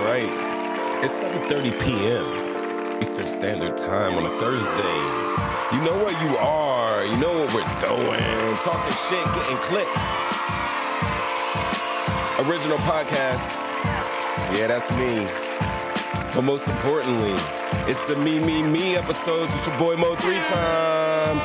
right. It's 7:30 p.m. Eastern Standard Time on a Thursday. You know where you are. You know what we're doing. Talking shit, getting clicks. Original podcast. Yeah, that's me. But most importantly, it's the Me episodes with your boy Mo 3 times.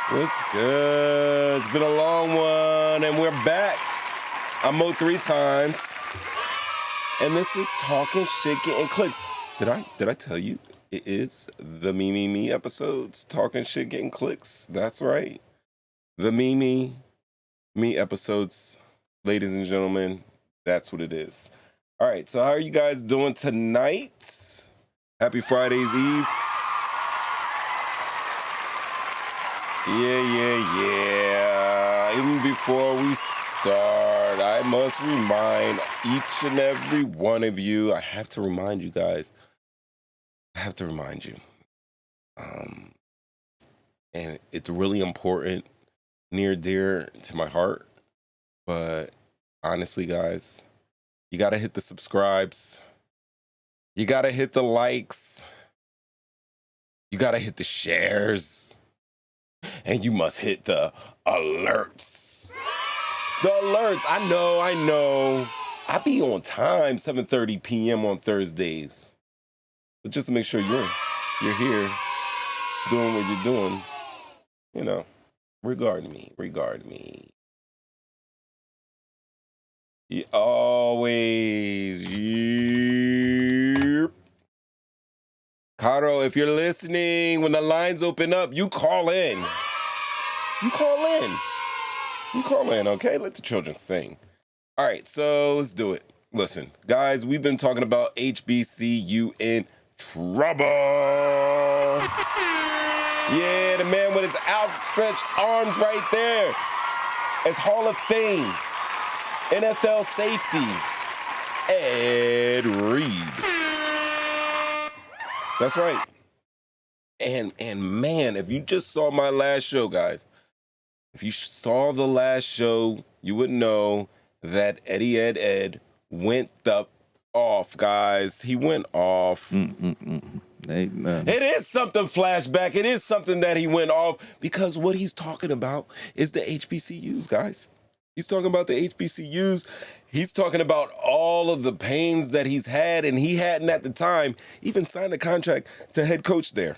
What's good? It's been a long one, and we're back. I'm Mo 3 times, and this is Talking Shit, Getting Clicks. Did I tell you it is the Me episodes? Talking Shit, Getting Clicks. That's right. The Me episodes, ladies and gentlemen. That's what it is. All right. So how are you guys doing tonight? Happy Friday's Eve. Yeah. Even before we start, I must remind each and every one of you, I have to remind you guys, and it's really important, near dear to my heart, but honestly, guys, you got to hit the subscribes, you got to hit the likes, you got to hit the shares, and you must hit the alerts. The alerts. I know. I be on time, 7:30 p.m. on Thursdays. But just to make sure you're here doing what you're doing, regard me. Always. Yep. Caro, if you're listening, when the lines open up, you call in. Okay? Let the children sing. All right, so let's do it. Listen, guys, we've been talking about HBCU in trouble. Yeah, the man with his outstretched arms right there. It's Hall of Fame, NFL safety, Ed Reed. That's right. And man, if you just saw my last show, guys, if you saw the last show, you would know that Eddie Ed went off, guys. He went off. Amen. It is something flashback. It is something that he went off because what he's talking about is the HBCUs, guys. He's talking about the HBCUs. He's talking about all of the pains that he's had, and he hadn't at the time even signed a contract to head coach there.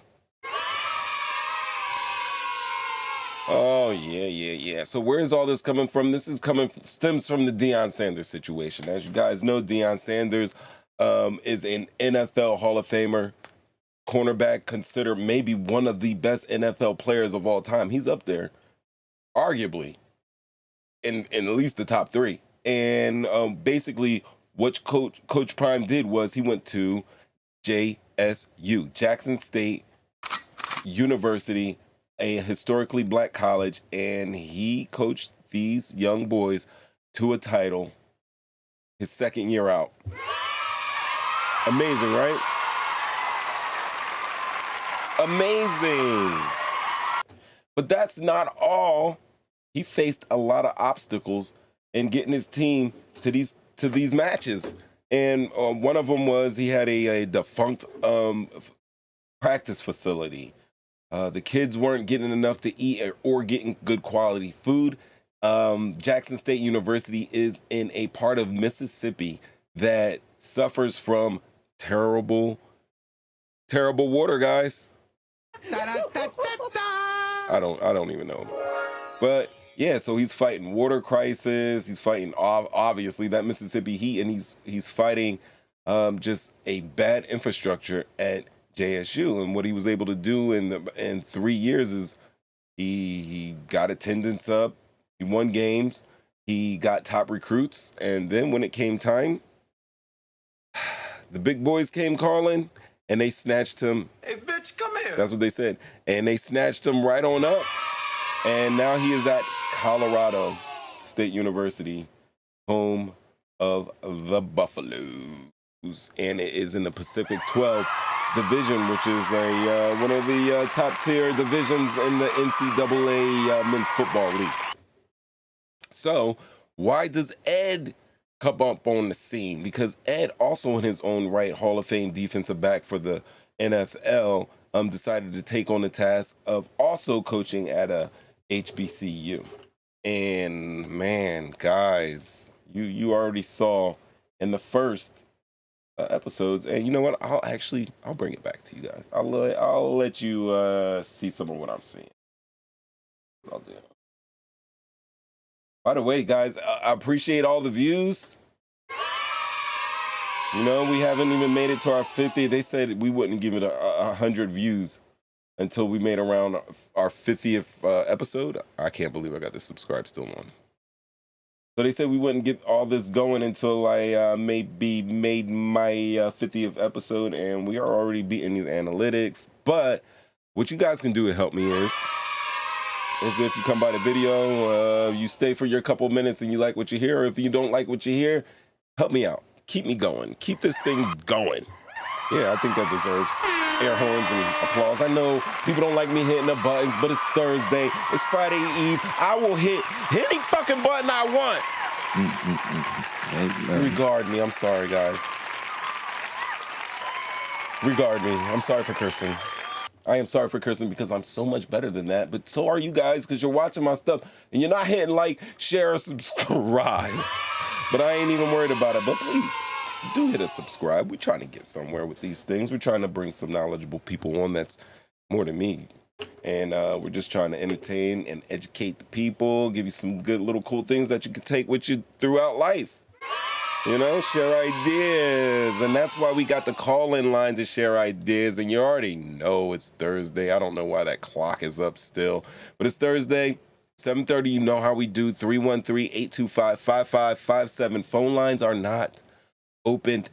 Oh, yeah. So where is all this coming from? This is stems from the Deion Sanders situation. As you guys know, Deion Sanders is an NFL Hall of Famer, cornerback, considered maybe one of the best NFL players of all time. He's up there, arguably, in at least the top 3. And basically what Coach Prime did was he went to JSU, Jackson State University, a historically black college, and he coached these young boys to a title his second year out. Amazing, right? Amazing. But that's not all. He faced a lot of obstacles in getting his team to these matches. And one of them was he had a defunct practice facility. The kids weren't getting enough to eat or getting good quality food. Jackson State University is in a part of Mississippi that suffers from terrible water, guys. I don't even know. But yeah, so he's fighting water crisis. He's fighting obviously that Mississippi heat, and he's fighting just a bad infrastructure at JSU. And what he was able to do in 3 years is He got attendance up. He won games. He got top recruits. And then when it came time, the big boys came calling and they snatched him. Hey, bitch, come here. That's what they said. And they snatched him right on up. And now he is at Colorado State University, home of the Buffaloes. And it is in the Pacific 12 division, which is one of the top tier divisions in the NCAA men's football league. So why does Ed come up on the scene? Because Ed, also in his own right, Hall of Fame defensive back for the NFL, decided to take on the task of also coaching at a HBCU. And man, guys, you already saw in the first episodes, and you know what? I'll bring it back to you guys. I'll let you see some of what I'm seeing. I'll do. By the way, guys, I appreciate all the views. You know, we haven't even made it to our 50. They said we wouldn't give it 100 views until we made around our 50th episode. I can't believe I got this subscribe still on. So they said we wouldn't get all this going until I maybe made my 50th episode, and we are already beating these analytics. But what you guys can do to help me is if you come by the video, you stay for your couple minutes and you like what you hear, or if you don't like what you hear, help me out. Keep me going. Keep this thing going. Yeah, I think that deserves air horns and applause. I know people don't like me hitting the buttons, but it's Thursday. It's Friday Eve. I will hit any fucking button I want. Regard me. I'm sorry, guys. Regard me. I'm sorry for cursing. I am sorry for cursing because I'm so much better than that. But so are you guys, because you're watching my stuff and you're not hitting like, share, or subscribe. But I ain't even worried about it. But please, do hit a subscribe. We're trying to get somewhere with these things. We're trying to bring some knowledgeable people on that's more than me. And we're just trying to entertain and educate the people, give you some good little cool things that you can take with you throughout life. You know, share ideas. And that's why we got the call-in line to share ideas. And you already know it's Thursday. I don't know why that clock is up still. But it's Thursday, 7:30. You know how we do. 313-825-5557. Phone lines are not opened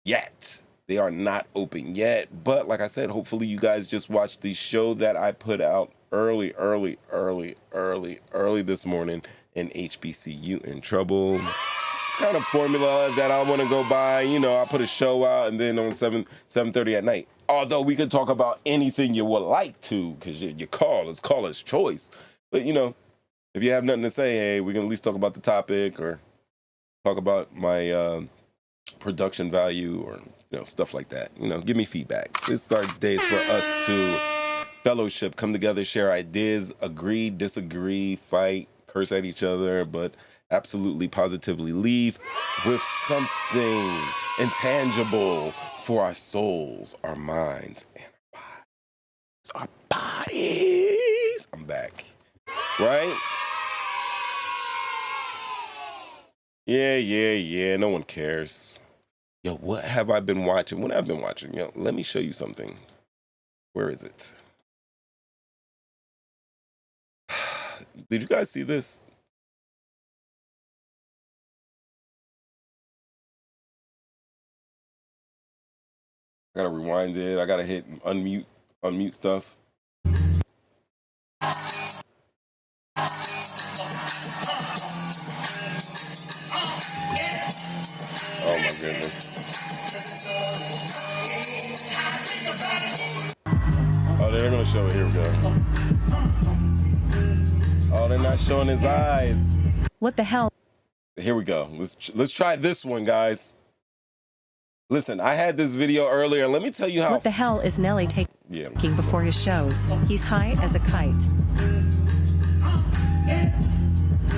yet. They are not open yet. But like I said, hopefully you guys just watched the show that I put out early this morning in HBCU in Trouble. It's kind of formula that I want to go by. You know, I put a show out and then on 7:30 at night. Although we could talk about anything you would like to, because your call is caller's choice. But, you know, if you have nothing to say, hey, we can at least talk about the topic or talk about my production value or, you know, stuff like that. You know, give me feedback. This is our days for us to fellowship, come together, share ideas, agree, disagree, fight, curse at each other, but absolutely positively leave with something intangible for our souls, our minds, and our bodies. I'm back. Right? Yeah. No one cares. Yo, what have I been watching? What I've been watching? Yo, let me show you something. Where is it? Did you guys see this? I gotta rewind it. I gotta hit unmute stuff. Oh my goodness. Oh, they're gonna show it. Here we go. Oh, they're not showing his eyes. What the hell? Here we go. Let's try this one, guys. Listen, I had this video earlier. Let me tell you how. What the hell is Nelly taking before his shows? He's high as a kite.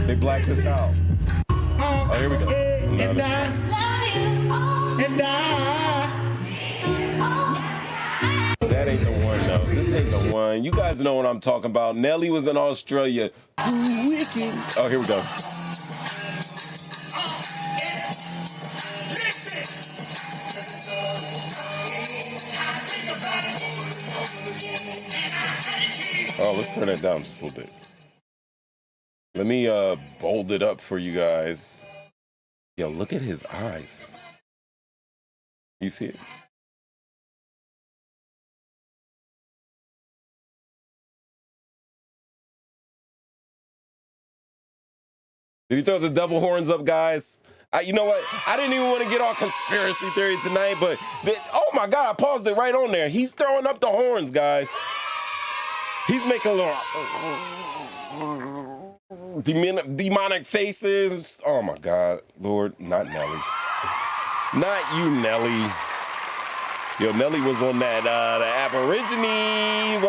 They blacked this out. Oh, here we go. That ain't the one, though. This ain't the one. You guys know what I'm talking about. Nelly was in Australia. Oh, here we go. Oh, let's turn it down just a little bit. Let me bold it up for you guys. Yo, look at his eyes. You see it? Did you throw the devil horns up, guys? You know what? I didn't even want to get all conspiracy theory tonight, but oh my God, I paused it right on there. He's throwing up the horns, guys. He's making a little demonic faces. Oh my God, Lord, not Nelly. Not you, Nelly. Yo, Nelly was on that, the Aborigines,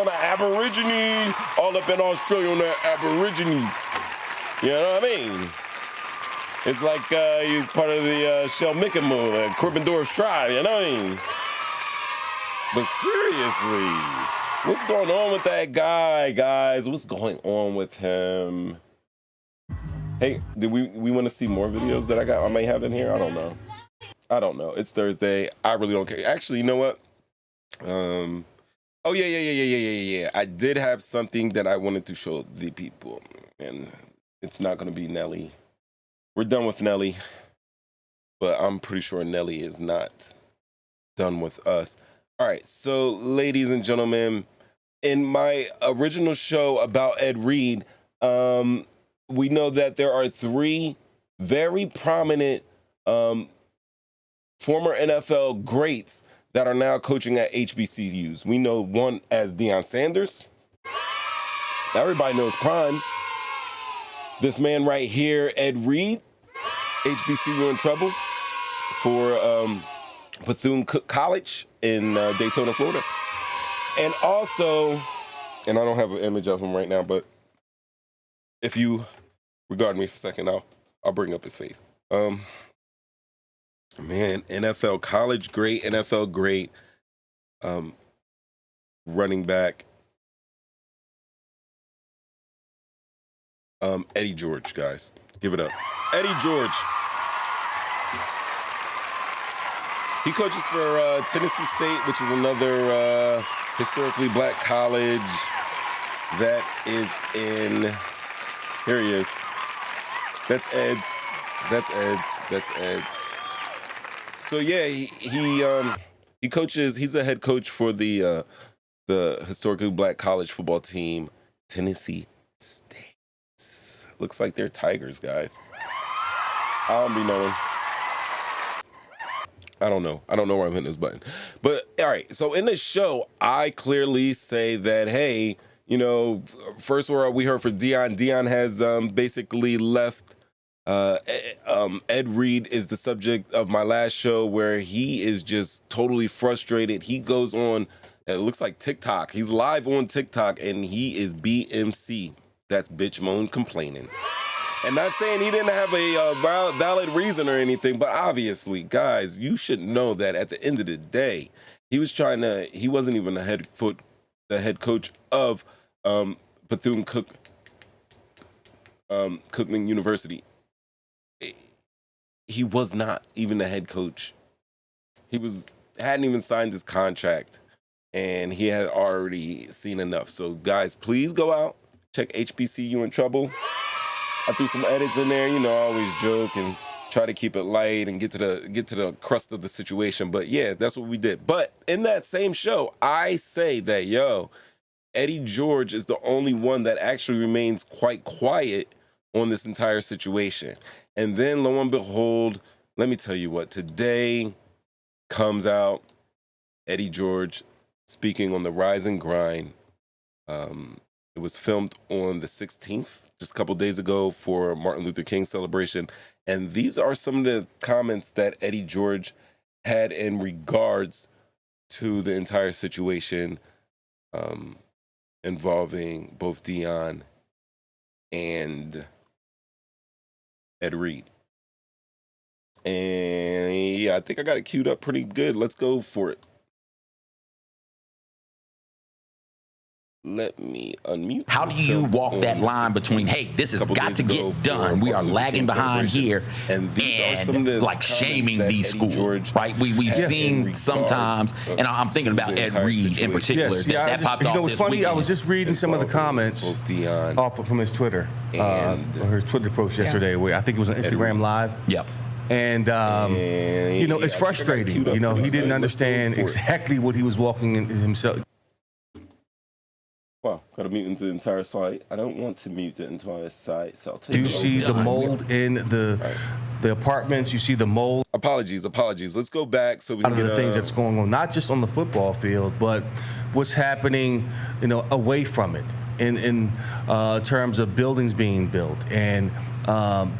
all up in Australia on that Aborigines. You know what I mean? It's like he was part of the Shelmickamo, the Krippendorf tribe, you know what I mean? But seriously, what's going on with that guy, guys? What's going on with him? Hey, do we want to see more videos that I may have in here? I don't know. It's Thursday. I really don't care. Actually, you know what? Oh yeah. I did have something that I wanted to show the people, and it's not gonna be Nelly. We're done with Nelly, but I'm pretty sure Nelly is not done with us. All right, so ladies and gentlemen, in my original show about Ed Reed, we know that there are 3 very prominent former NFL greats that are now coaching at HBCUs. We know one as Deion Sanders. Everybody knows Prime. This man right here, Ed Reed, HBCU in trouble for Bethune-Cookman College in Daytona, Florida. And also, and I don't have an image of him right now, but if you regard me for a second, I'll bring up his face. Man, NFL college great, NFL great, running back, Eddie George, guys. Give it up. Eddie George. He coaches for Tennessee State, which is another historically black college that is in, here he is. That's Ed's. So yeah, he coaches, he's a head coach for the historically black college football team, Tennessee State. Looks like they're Tigers, guys. I don't be knowing. I don't know where I'm hitting this button. But all right, so in the show, I clearly say that, hey, you know, first we heard from Deion. Deion has basically left. Ed Reed is the subject of my last show where he is just totally frustrated. He goes on, it looks like TikTok. He's live on TikTok and he is BMC. That's bitch moan complaining. And not saying he didn't have a valid reason or anything, but obviously, guys, you should know that at the end of the day, he wasn't even the head coach of Bethune-Cookman University. He was not even the head coach. He hadn't even signed his contract, and he had already seen enough. So, guys, please go out, check HBCU in trouble. I threw some edits in there. You know, I always joke and try to keep it light and get to the crust of the situation. But yeah, that's what we did. But in that same show, I say that, Eddie George is the only one that actually remains quite quiet on this entire situation. And then lo and behold, let me tell you what, today comes out Eddie George speaking on the Rise and Grind. It was filmed on the 16th, just a couple days ago for Martin Luther King celebration. And these are some of the comments that Eddie George had in regards to the entire situation involving both Deion and Ed Reed. And yeah, I think I got it queued up pretty good. Let's go for it. Let me unmute. How do you walk that line between, hey, this has got to get done, we are lagging behind here, and like shaming these schools, right? We've seen sometimes, and I'm thinking about Ed Reed in particular. That popped off this funny. weekend. I was just reading some of the comments off from his Twitter, or his Twitter post yesterday. Where I think it was on Instagram Live. Yep. And it's frustrating. He didn't understand exactly what he was walking in himself. Wow, got to mute the entire site. I don't want to mute the entire site, so I'll take Do you see the mold in the apartments? You see the mold. Apologies. Let's go back so we can get the things that's going on, not just on the football field, but what's happening, away from it, in terms of buildings being built and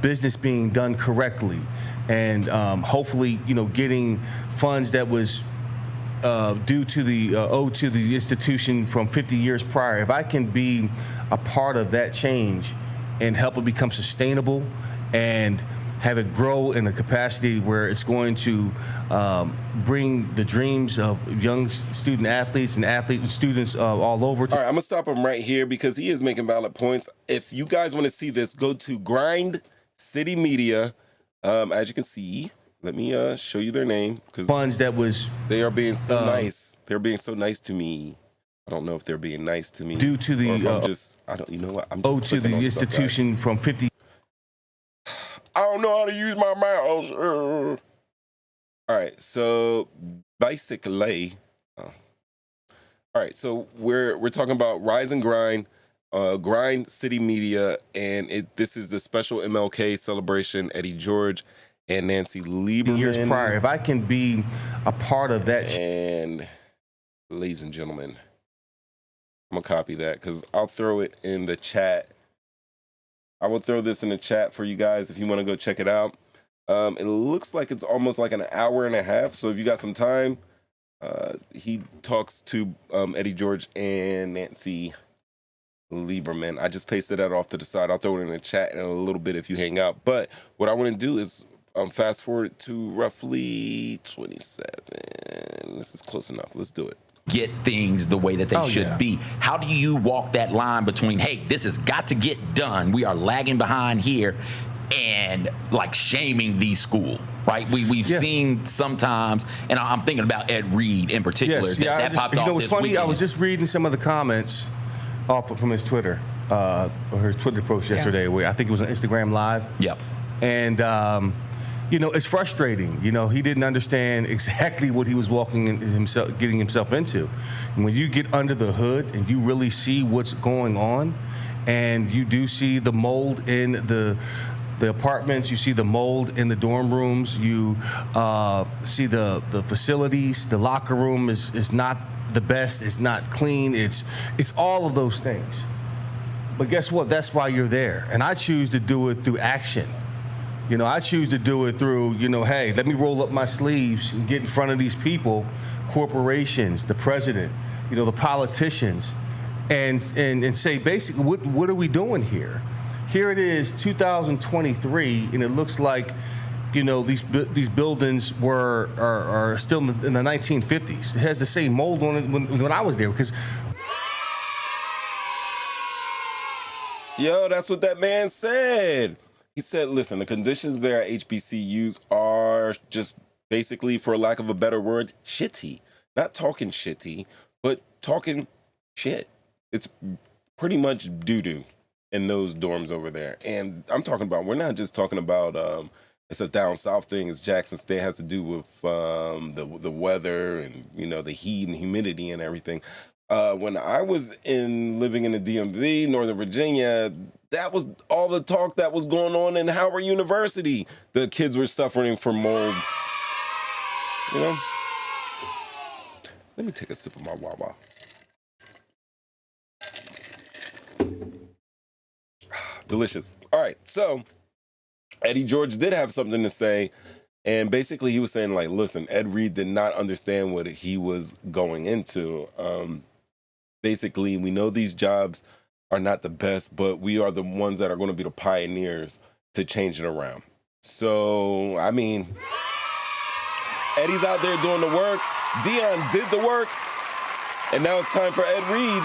business being done correctly, and hopefully, getting funds that was due to the owed to the institution from 50 years prior. If I can be a part of that change and help it become sustainable and have it grow in a capacity where it's going to bring the dreams of young student athletes and students all over. All right, I'm gonna stop him right here because he is making valid points. If you guys want to see this, go to Grind City Media. As you can see, let me show you their name, because funds that was they are being so nice. They're being so nice to me. I don't know if they're being nice to me due to the. Or if I'm just, I don't. You know what? I'm just owed to the institution stuff, from 50. I don't know how to use my mouse. All right, so basically, all right, so we're talking about Rise and Grind, Grind City Media, and this is the special MLK celebration. Eddie George and Nancy Lieberman. Years prior, if I can be a part of that. And ladies and gentlemen, I'm gonna copy that because I'll throw it in the chat. I will throw this in the chat for you guys if you want to go check it out. It looks like it's almost like an hour and a half. So if you got some time, he talks to Eddie George and Nancy Lieberman. I just pasted that off to the side. I'll throw it in the chat in a little bit if you hang out. But what I want to do is fast forward to roughly 27. This is close enough. Let's do it. Get things the way that they should be. How do you walk that line between, hey, this has got to get done, we are lagging behind here, and like shaming these schools, right? We've seen sometimes, and I'm thinking about Ed Reed in particular. That popped off this weekend. I was just reading some of the comments off from his Twitter, or his Twitter post yesterday, where I think it was on Instagram Live. Yep. And it's frustrating. He didn't understand exactly what he was getting himself into. And when you get under the hood and you really see what's going on, and you do see the mold in the apartments, you see the mold in the dorm rooms, you see the facilities, the locker room is not the best, it's not clean, it's all of those things. But guess what? That's why you're there. And I choose to do it through action. I choose to do it through, hey, let me roll up my sleeves and get in front of these people, corporations, the president, the politicians, and say, basically, what are we doing here? Here it is, 2023, and it looks like, these buildings are still in the 1950s. It has the same mold on it when I was there, because. Yo, that's what that man said. He said, listen, the conditions there at HBCUs are just basically, for lack of a better word, shitty. Not talking shitty, but talking shit. It's pretty much doo-doo in those dorms over there. And I'm talking about, we're not just talking about, it's a down south thing. It's Jackson State, has to do with the weather and, the heat and humidity and everything. When I was living in the DMV, Northern Virginia, that was all the talk that was going on in Howard University. The kids were suffering from mold. Let me take a sip of my Wawa. Delicious. All right, so Eddie George did have something to say, and basically he was saying, like, listen, Ed Reed did not understand what he was going into. Basically, we know these jobs are not the best, but we are the ones that are going to be the pioneers to change it around. So, I mean, Eddie's out there doing the work. Deion did the work. And now it's time for Ed Reed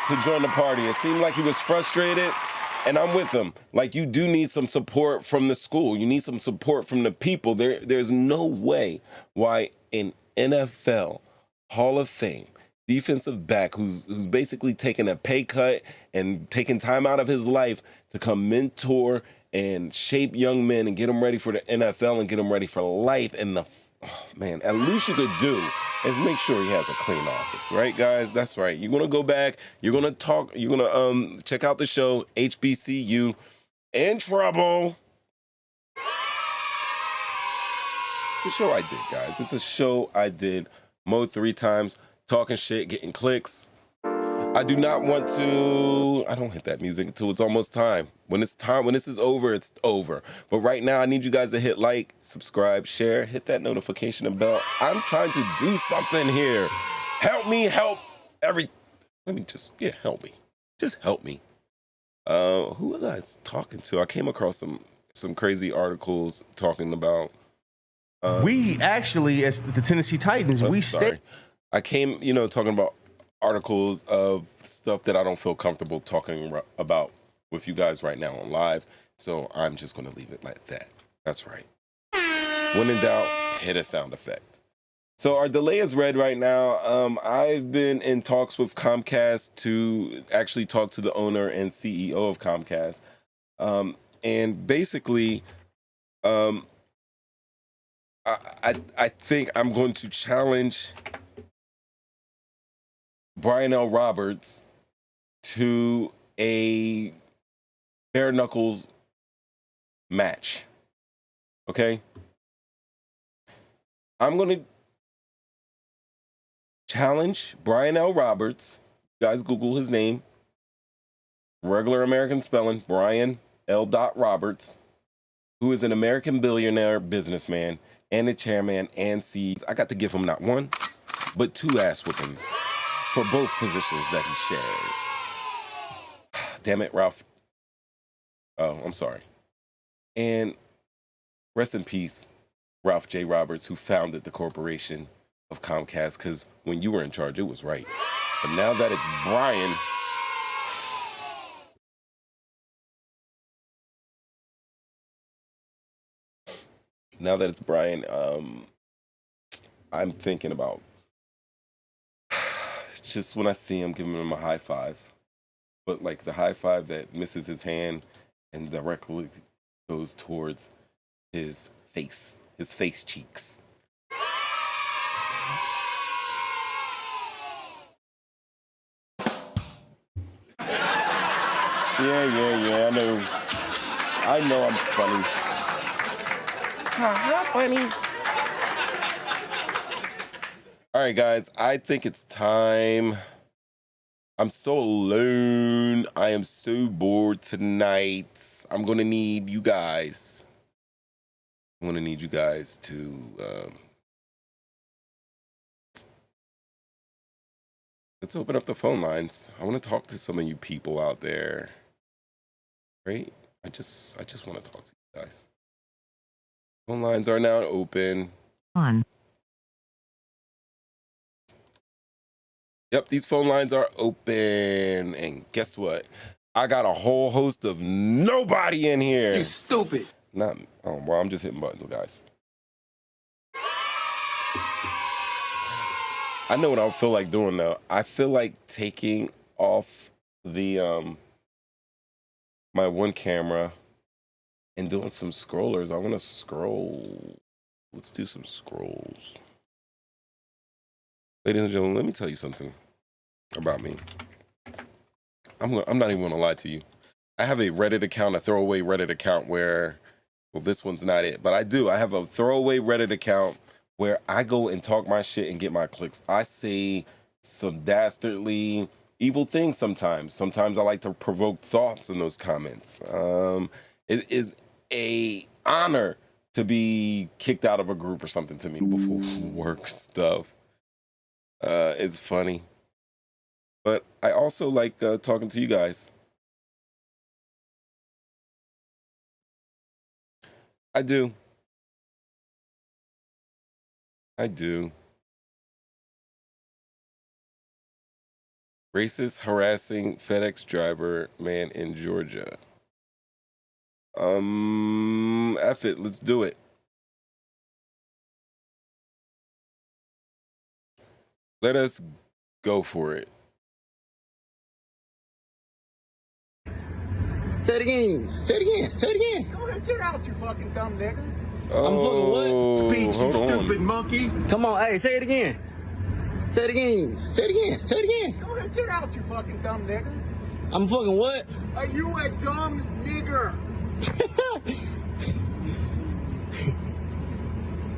to join the party. It seemed like he was frustrated, and I'm with him. Like, you do need some support from the school. You need some support from the people. There's no way why an NFL Hall of Fame defensive back who's basically taking a pay cut and taking time out of his life to come mentor and shape young men and get them ready for the NFL and get them ready for life. And man, at least you could do is make sure he has a clean office, right, guys? That's right. You're gonna go back. You're gonna talk. You're gonna check out the show HBCU in Trouble. It's a show I did, guys. It's a show I did. Mo 3 times. Talking shit, getting clicks. I do not want to. I don't hit that music until it's almost time. When it's time, when this is over, it's over. But right now, I need you guys to hit like, subscribe, share, hit that notification bell. I'm trying to do something here. Help me, help let me just, help me. Just help me. Who was I talking to? I came across some crazy articles talking about. We actually, as the Tennessee Titans, I came, talking about articles of stuff that I don't feel comfortable talking about with you guys right now on live. So I'm just going to leave it like that. That's right. When in doubt, hit a sound effect. So our delay is red right now. I've been in talks with Comcast to actually talk to the owner and CEO of Comcast. And basically, I think I'm going to challenge Brian L. Roberts to a bare knuckles match. Okay? I'm going to challenge Brian L. Roberts. You guys Google his name. Regular American spelling, Brian L. Roberts, who is an American billionaire businessman and a chairman and CEO. I got to give him not one, but 2 ass whoopings for both positions that he shares. Damn it, Ralph. Oh, I'm sorry. And rest in peace, Ralph J. Roberts, who founded the corporation of Comcast, because when you were in charge, it was right. But now that it's Brian, I'm thinking about just when I see him, giving him a high five, but like the high five that misses his hand and directly goes towards his face cheeks. Yeah, I know I'm funny. Ha, funny. All right, guys, I think it's time. I'm so alone. I am so bored tonight. I'm going to need you guys. To... let's open up the phone lines. I want to talk to some of you people out there. Right? I just want to talk to you guys. Phone lines are now open. Yep, these phone lines are open. And guess what? I got a whole host of nobody in here. You stupid. I'm just hitting buttons, guys. I know what I feel like doing though. I feel like taking off the my one camera and doing some scrollers. I want to scroll. Let's do some scrolls. Ladies and gentlemen, let me tell you something about me. I'm not even going to lie to you. I have a Reddit account, a throwaway Reddit account where, well, this one's not it, but I do. I have a throwaway Reddit account where I go and talk my shit and get my clicks. I say some dastardly, evil things sometimes. Sometimes I like to provoke thoughts in those comments. It is a honor to be kicked out of a group or something to me before work stuff. It's funny. But I also like talking to you guys. I do. Racist harassing FedEx driver man in Georgia. F it, let's do it. Let us go for it. Say it again. Say it again. Say it again. Go ahead, get out, you fucking dumb nigga. Oh, Speech, you hold on. stupid monkey. Come on, hey, say it again. Say it again. Say it again. Say it again. Go ahead, get out, you fucking dumb nigga. I'm fucking what? Are you a dumb nigger?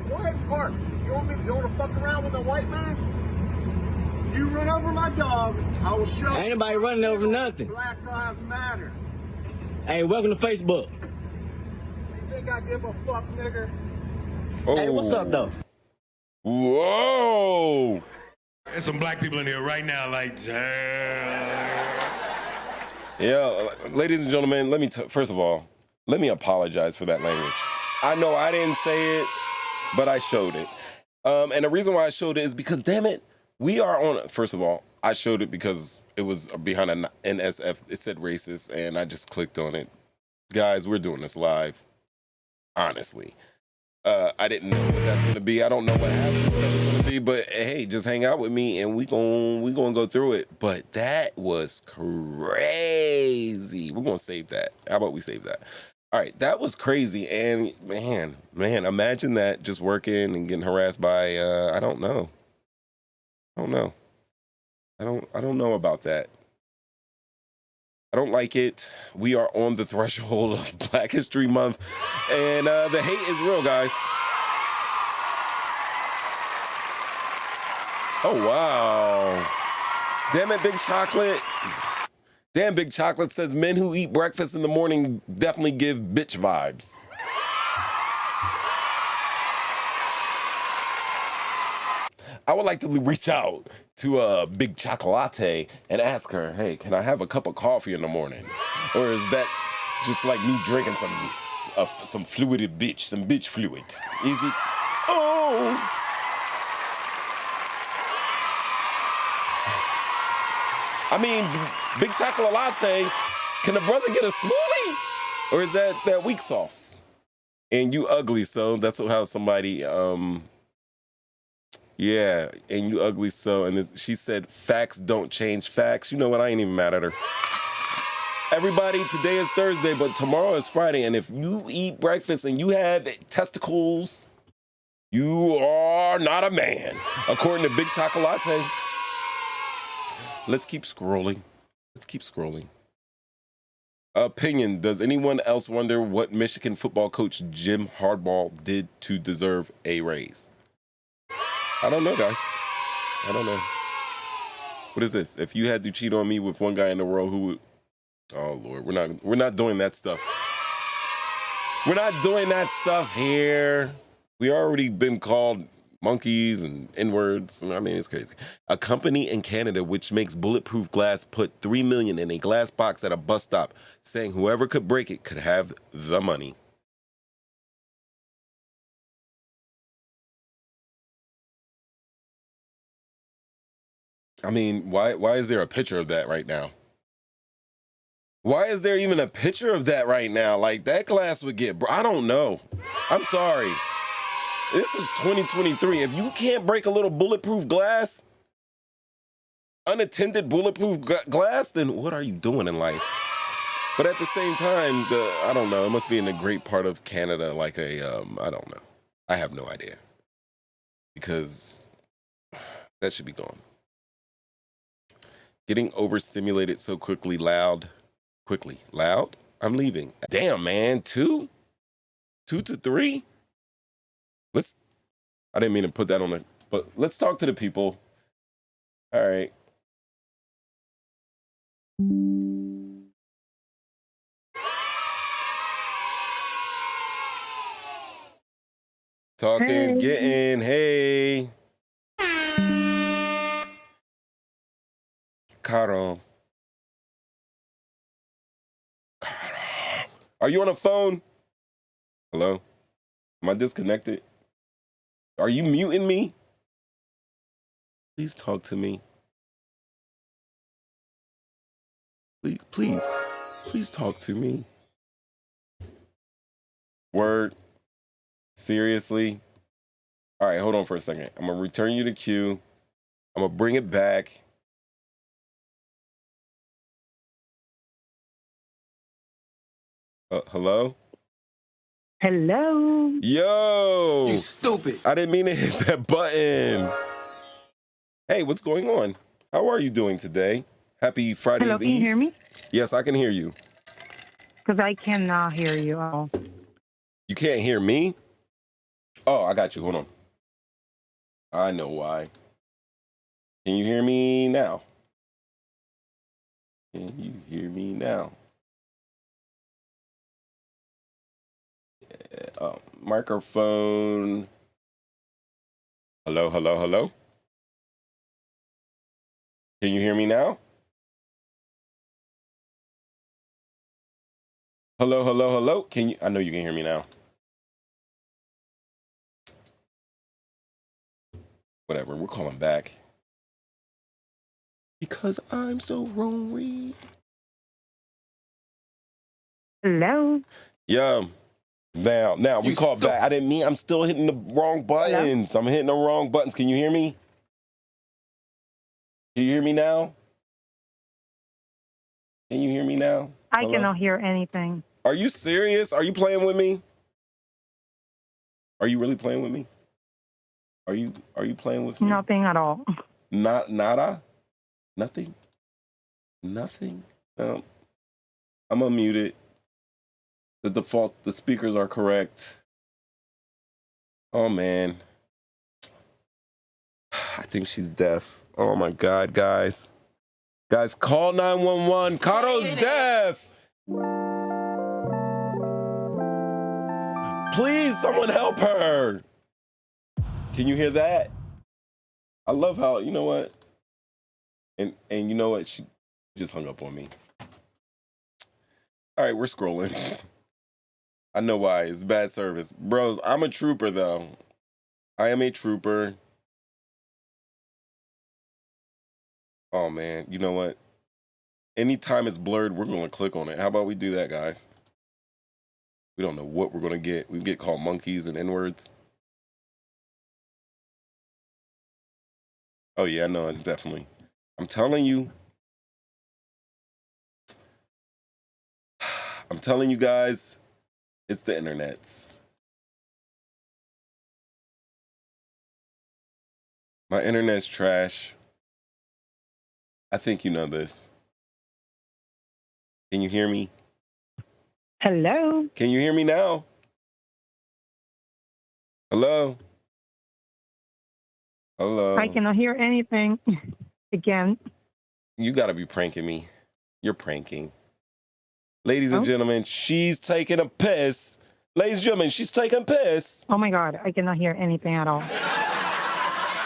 Go ahead and park. You want to fuck around with a white man? You run over my dog, I will show Ain't nobody running over nothing. Black Lives Matter. Hey, welcome to Facebook. You think I give a fuck, nigger? Oh. Hey, what's up, though? Whoa. There's some black people in here right now, like, Yeah, ladies and gentlemen, first of all, let me apologize for that language. I know I didn't say it, but I showed it. And the reason why I showed it is because, damn it, we are on, first of all, I showed it because it was behind an NSF. It said racist, and I just clicked on it. Guys, we're doing this live, honestly. I didn't know what that's going to be. I don't know what half of this stuff is going to be, but hey, just hang out with me, and we gonna go through it. But that was crazy. We're going to save that. How about we save that? All right, that was crazy, and man, imagine that, just working and getting harassed by, I don't know. I don't know about that. I don't like it. We are on the threshold of Black History Month, and the hate is real, guys. Oh, wow. Damn it, Big Chocolate. Damn, Big Chocolate says men who eat breakfast in the morning definitely give bitch vibes. I would like to reach out to Big Chocolate and ask her, hey, can I have a cup of coffee in the morning? Or is that just like me drinking some fluid bitch, some bitch fluid? Is it? Oh! I mean, Big Chocolate Latte, can a brother get a smoothie? Or is that weak sauce? And you ugly, so that's how somebody, yeah, and you ugly, so, and she said, facts don't change facts. You know what, I ain't even mad at her. Everybody, today is Thursday, but tomorrow is Friday, and if you eat breakfast and you have testicles, you are not a man, according to Big Chocolate. Let's keep scrolling. Opinion, does anyone else wonder what Michigan football coach Jim Harbaugh did to deserve a raise? I don't know, guys. I don't know. What is this? If you had to cheat on me with one guy in the world, who would... Oh, Lord, we're not doing that stuff. We're not doing that stuff here. We already been called monkeys and N-words. I mean, it's crazy. A company in Canada which makes bulletproof glass put $3 million in a glass box at a bus stop, saying whoever could break it could have the money. I mean, why is there a picture of that right now? Why is there even a picture of that right now? Like, that glass would get... I don't know. I'm sorry. This is 2023. If you can't break a little bulletproof glass, unattended bulletproof glass, then what are you doing in life? But at the same time, I don't know. It must be in a great part of Canada, like I don't know. I have no idea. Because that should be gone. Getting overstimulated so quickly, loud. I'm leaving. Damn, man, 2 to 3. I didn't mean to put that on it, but let's talk to the people. All right. Talking, getting, hey. Caro. Are you on a phone? Hello? Am I disconnected? Are you muting me? Please talk to me. Please talk to me. Word. Seriously? All right, hold on for a second. I'm going to return you to queue. I'm going to bring it back. Hello? Hello. Yo! You stupid. I didn't mean to hit that button. Hey, what's going on? How are you doing today? Happy Friday's Hello, can you hear me? Yes, I can hear you. Because I cannot hear you all. You can't hear me? Oh, I got you. Hold on. I know why. Can you hear me now? Can you hear me now? Yeah, microphone. Hello, hello, hello? Can you hear me now? Hello, hello, hello? Can you? I know you can hear me now. Whatever, we're calling back. Because I'm so lonely. Hello. Yeah. Now we call back. I didn't mean. I'm still hitting the wrong buttons. Hello? I'm hitting the wrong buttons. Can you hear me? Can you hear me now? Can you hear me now? I Hello? cannot hear anything. Are you serious? Are you playing with me? Are you really playing with me? Are you playing with me? Nothing at all. Nada? Nothing? Nothing? I'm unmuted. The default, the speakers are correct. Oh, man. I think she's deaf. Oh, my God, guys. Guys, call 911. Cato's deaf. Please, someone help her. Can you hear that? I love how, you know what? And you know what? She just hung up on me. All right, we're scrolling. I know why. It's bad service. Bros, I'm a trooper, though. I am a trooper. Oh, man. You know what? Anytime it's blurred, we're going to click on it. How about we do that, guys? We don't know what we're going to get. We get called monkeys and N-words. Oh, yeah, no, definitely. I'm telling you. I'm telling you guys, it's the internets. My internet's trash. I think you know this. Can you hear me? Hello. Can you hear me now? Hello? Hello? I cannot hear anything. Again. You gotta be pranking me. You're pranking. Ladies and gentlemen, she's taking a piss. Ladies and gentlemen, she's taking a piss. Oh my God, I cannot hear anything at all.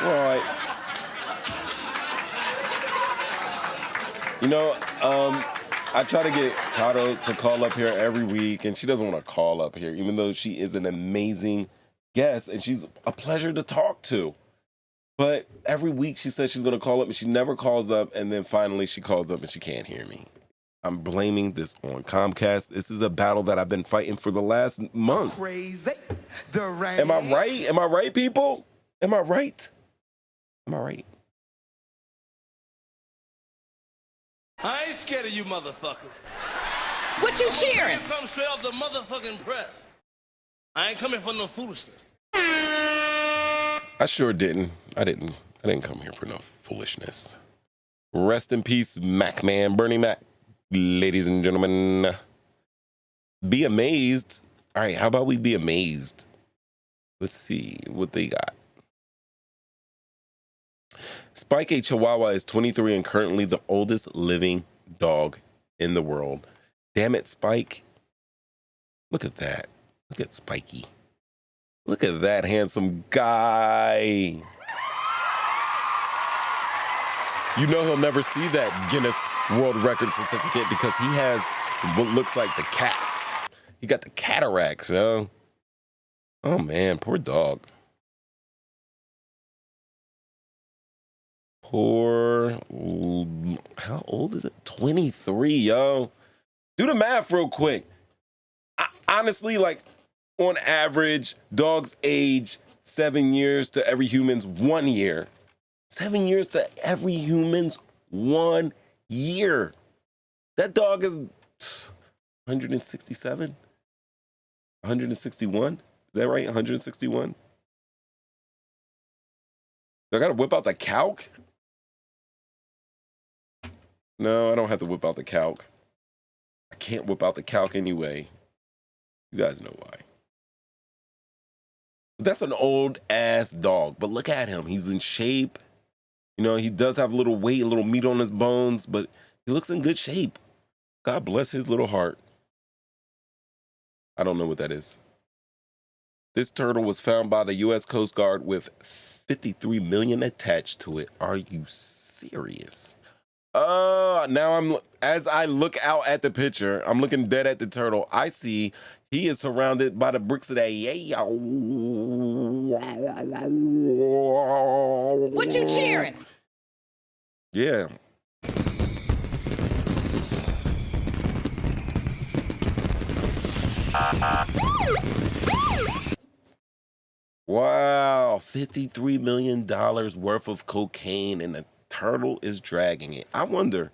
Right. You know, I try to get Cato to call up here every week, and she doesn't want to call up here, even though she is an amazing guest, and she's a pleasure to talk to. But every week she says she's going to call up, and she never calls up, and then finally she calls up and she can't hear me. I'm blaming this on Comcast. This is a battle that I've been fighting for the last month. Crazy. Am I right? Am I right, people? Am I right? Am I right? I ain't scared of you motherfuckers. What you cheering? I'm come straight off the motherfucking press. I ain't coming for no foolishness. I sure didn't. I didn't come here for no foolishness. Rest in peace, Mac Man, Bernie Mac. Ladies and gentlemen, be amazed. All right, how about we be amazed? Let's see what they got. Spike, a Chihuahua, is 23 and currently the oldest living dog in the world. Damn it, Spike. Look at that. Look at Spikey. Look at that handsome guy. You know he'll never see that Guinness World Record certificate because he has what looks like the cats. He got the cataracts, yo. Oh, man, poor dog. poor. How old is it? 23, yo. Do the math real quick. Honestly, like, on average, dogs age 7 years to every human's 1 year. 7 years to every human's 1 year. That dog is 167? 161? Is that right? 161? Do I gotta whip out the calc? No, I don't have to whip out the calc. I can't whip out the calc anyway. You guys know why. That's an old ass dog, but look at him. He's in shape. You know, he does have a little weight, a little meat on his bones, but he looks in good shape. God bless his little heart. I don't know what that is. This turtle was found by the U.S. Coast Guard with 53 million attached to it. Are you serious? Now as I look out at the picture, I'm looking dead at the turtle. I see he is surrounded by the bricks of that. What you cheering? Yeah. Wow, $53 million worth of cocaine, and the turtle is dragging it. I wonder,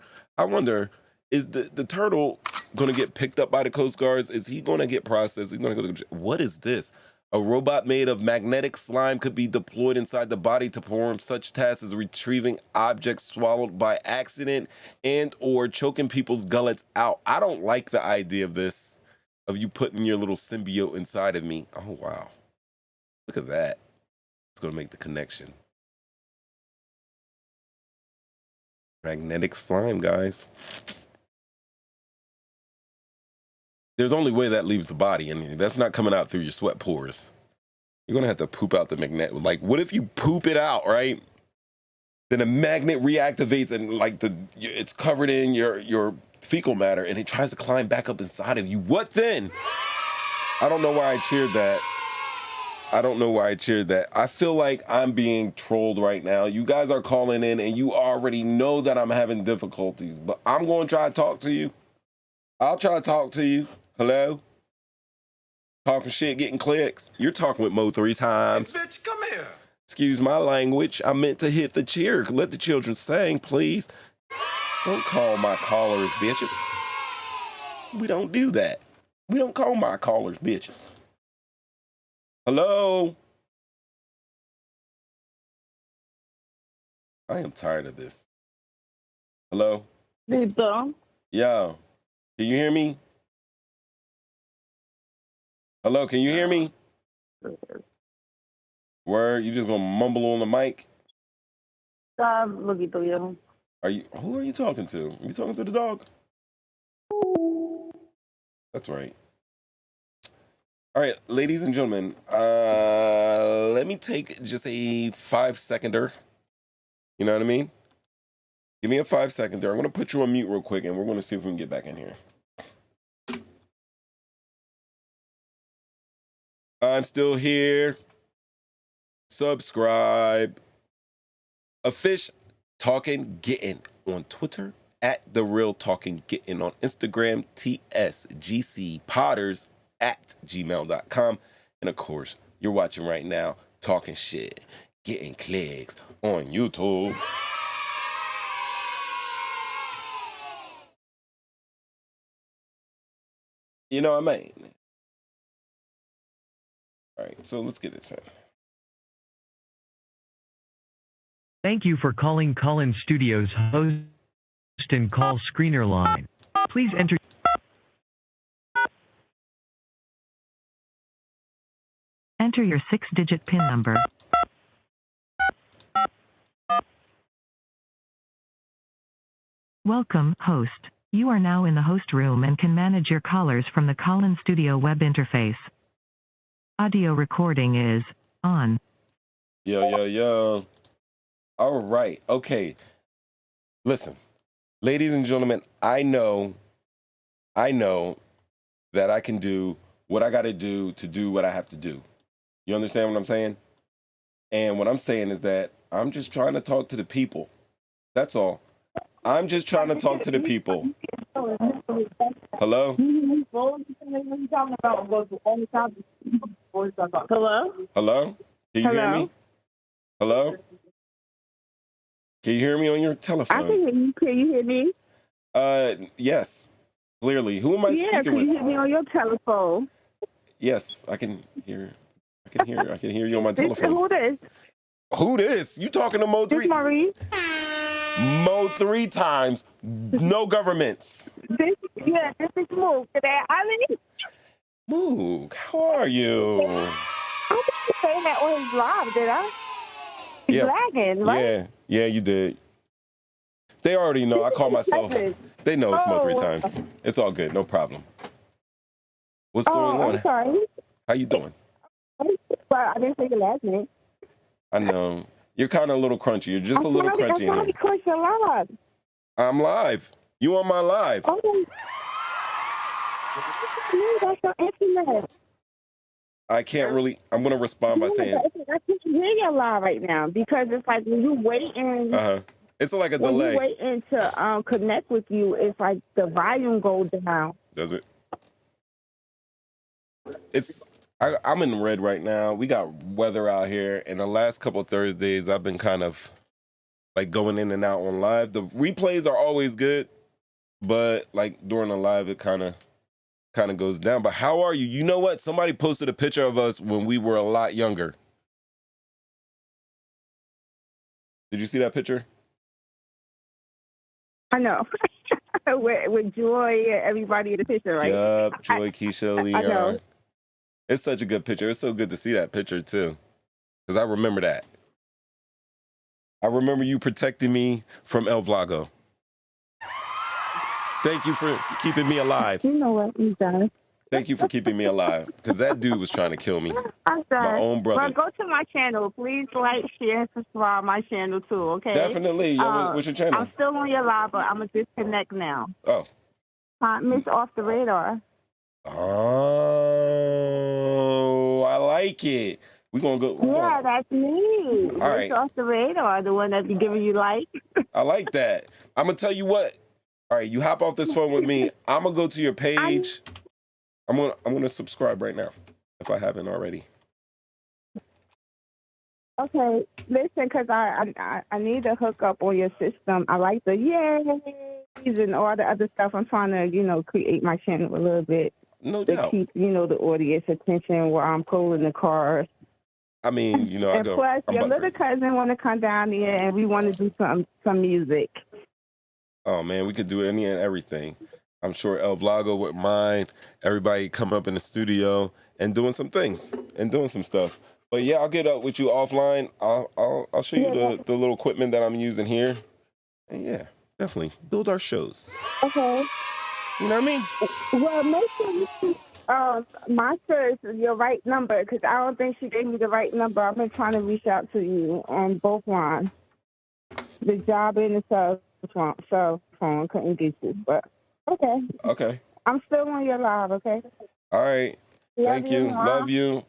is the turtle going to get picked up by the Coast Guards? Is he going to get processed? He's going to go to, what is this? A robot made of magnetic slime could be deployed inside the body to perform such tasks as retrieving objects swallowed by accident and or choking people's gullets out. I don't like the idea of this, of you putting your little symbiote inside of me. Oh, wow. Look at that. It's going to make the connection. Magnetic slime, guys. There's only way that leaves the body, and that's not coming out through your sweat pores. You're going to have to poop out the magnet. Like, what if you poop it out, right? Then a magnet reactivates and, like, it's covered in your fecal matter, and it tries to climb back up inside of you. What then? I don't know why I cheered that. I feel like I'm being trolled right now. You guys are calling in and you already know that I'm having difficulties, but I'm going to try to talk to you. I'll try to talk to you. Hello? Talking shit, getting clicks. You're talking with Mo 3 times. Hey, bitch, come here. Excuse my language. I meant to hit the cheer. Let the children sing, please. Don't call my callers bitches. We don't do that. We don't call my callers bitches. Hello? I am tired of this. Hello? Lito. Yo, can you hear me? Hello, can you hear me? Word, you just gonna mumble on the mic? Who Who are you talking to? Are you talking to the dog? That's right. All right, ladies and gentlemen, let me take just a 5-seconder. You know what I mean? Give me a 5-seconder. I'm going to put you on mute real quick, and we're going to see if we can get back in here. I'm still here. Subscribe. A fish talking getting on Twitter, at The Real Talking Getting on Instagram, tsgcpotters@gmail.com. And of course, you're watching right now, talking shit, getting clicks on YouTube. You know what I mean? All right, so let's get this in. Thank you for calling Call-In Studios host and call screener line. Please enter. Enter your 6-digit PIN number. Welcome, host. You are now in the host room and can manage your callers from the Call-In Studio web interface. Audio recording is on. Yo. All right. Okay. Listen, ladies and gentlemen, I know that I can do what I got to do what I have to do. You understand what I'm saying? And what I'm saying is that I'm just trying to talk to the people. That's all. I'm just trying to talk to the people. Hello? Hello? Hello? Can you hear me? Hello? Can you hear me on your telephone? I can hear you. Can you hear me? Yes. Clearly. Who am I speaking can with? you hear me on your telephone? Yes, I can hear. I can hear you on my Who telephone. this? Who this? You talking to Mo This 3? Marie. Mo 3 times. No governments. This is Mook. Today, Mook, how are you? I didn't say that on his live, did I? He's lagging, right? Yeah, you did. They already know. I call myself. They know it's Mo 3 times. It's all good. No problem. What's going on? I'm sorry. How you doing? I didn't say your last name. I know. You're kind of a little crunchy. You're just a little crunchy in here. You're live. I'm live. You on my live. Oh. That's your internet. I can't really. I'm going to respond by saying. I can't hear you live right now because it's like when you waiting. It's like a when delay. you waiting to connect with you, it's like the volume goes down. Does it? I'm in red right now. We got weather out here, and the last couple of Thursdays, I've been kind of like going in and out on live. The replays are always good, but like during the live, it kind of goes down. But how are you? You know what? Somebody posted a picture of us when we were a lot younger. Did you see that picture? I know. with Joy and everybody in the picture, right? Yup, Joy, Keisha, Leon. I know. It's such a good picture. It's so good to see that picture, too. Because I remember that. I remember you protecting me from El Vlago. Thank you for keeping me alive. You know what? I'm done. Thank you for keeping me alive. Because that dude was trying to kill me. I'm done. My own brother. Well, go to my channel. Please like, share, subscribe my channel, too, okay? Definitely. What's your channel? I'm still on your live, but I'm going to disconnect now. Oh. Miss Off the Radar. Oh, I like it. We're going to go. Yeah, that's me. All right. Miss Off the Radar, the one that be giving you like. I like that. I'm going to tell you what. All right, you hop off this phone with me. I'm going to go to your page. I'm gonna subscribe right now if I haven't already. Okay, listen, because I need to hook up on your system. I like the yays and all the other stuff. I'm trying to, create my channel a little bit. No to doubt. Keep, the audience attention while I'm pulling the cars. I mean, I go. And plus, your little cousin want to come down here and we want to do some music. Oh, man, we could do any and everything. I'm sure El Vlago would mind everybody come up in the studio and doing some things and doing some stuff. But yeah, I'll get up with you offline. I'll show you the little equipment that I'm using here. And yeah, definitely build our shows. Okay. You know what I mean? Well, make sure you keep Masha is your right number because I don't think she gave me the right number. I've been trying to reach out to you on both lines. The job and the cell phone couldn't get you, but. Okay. Okay. I'm still on your live, okay? All right. Thank you. Love you.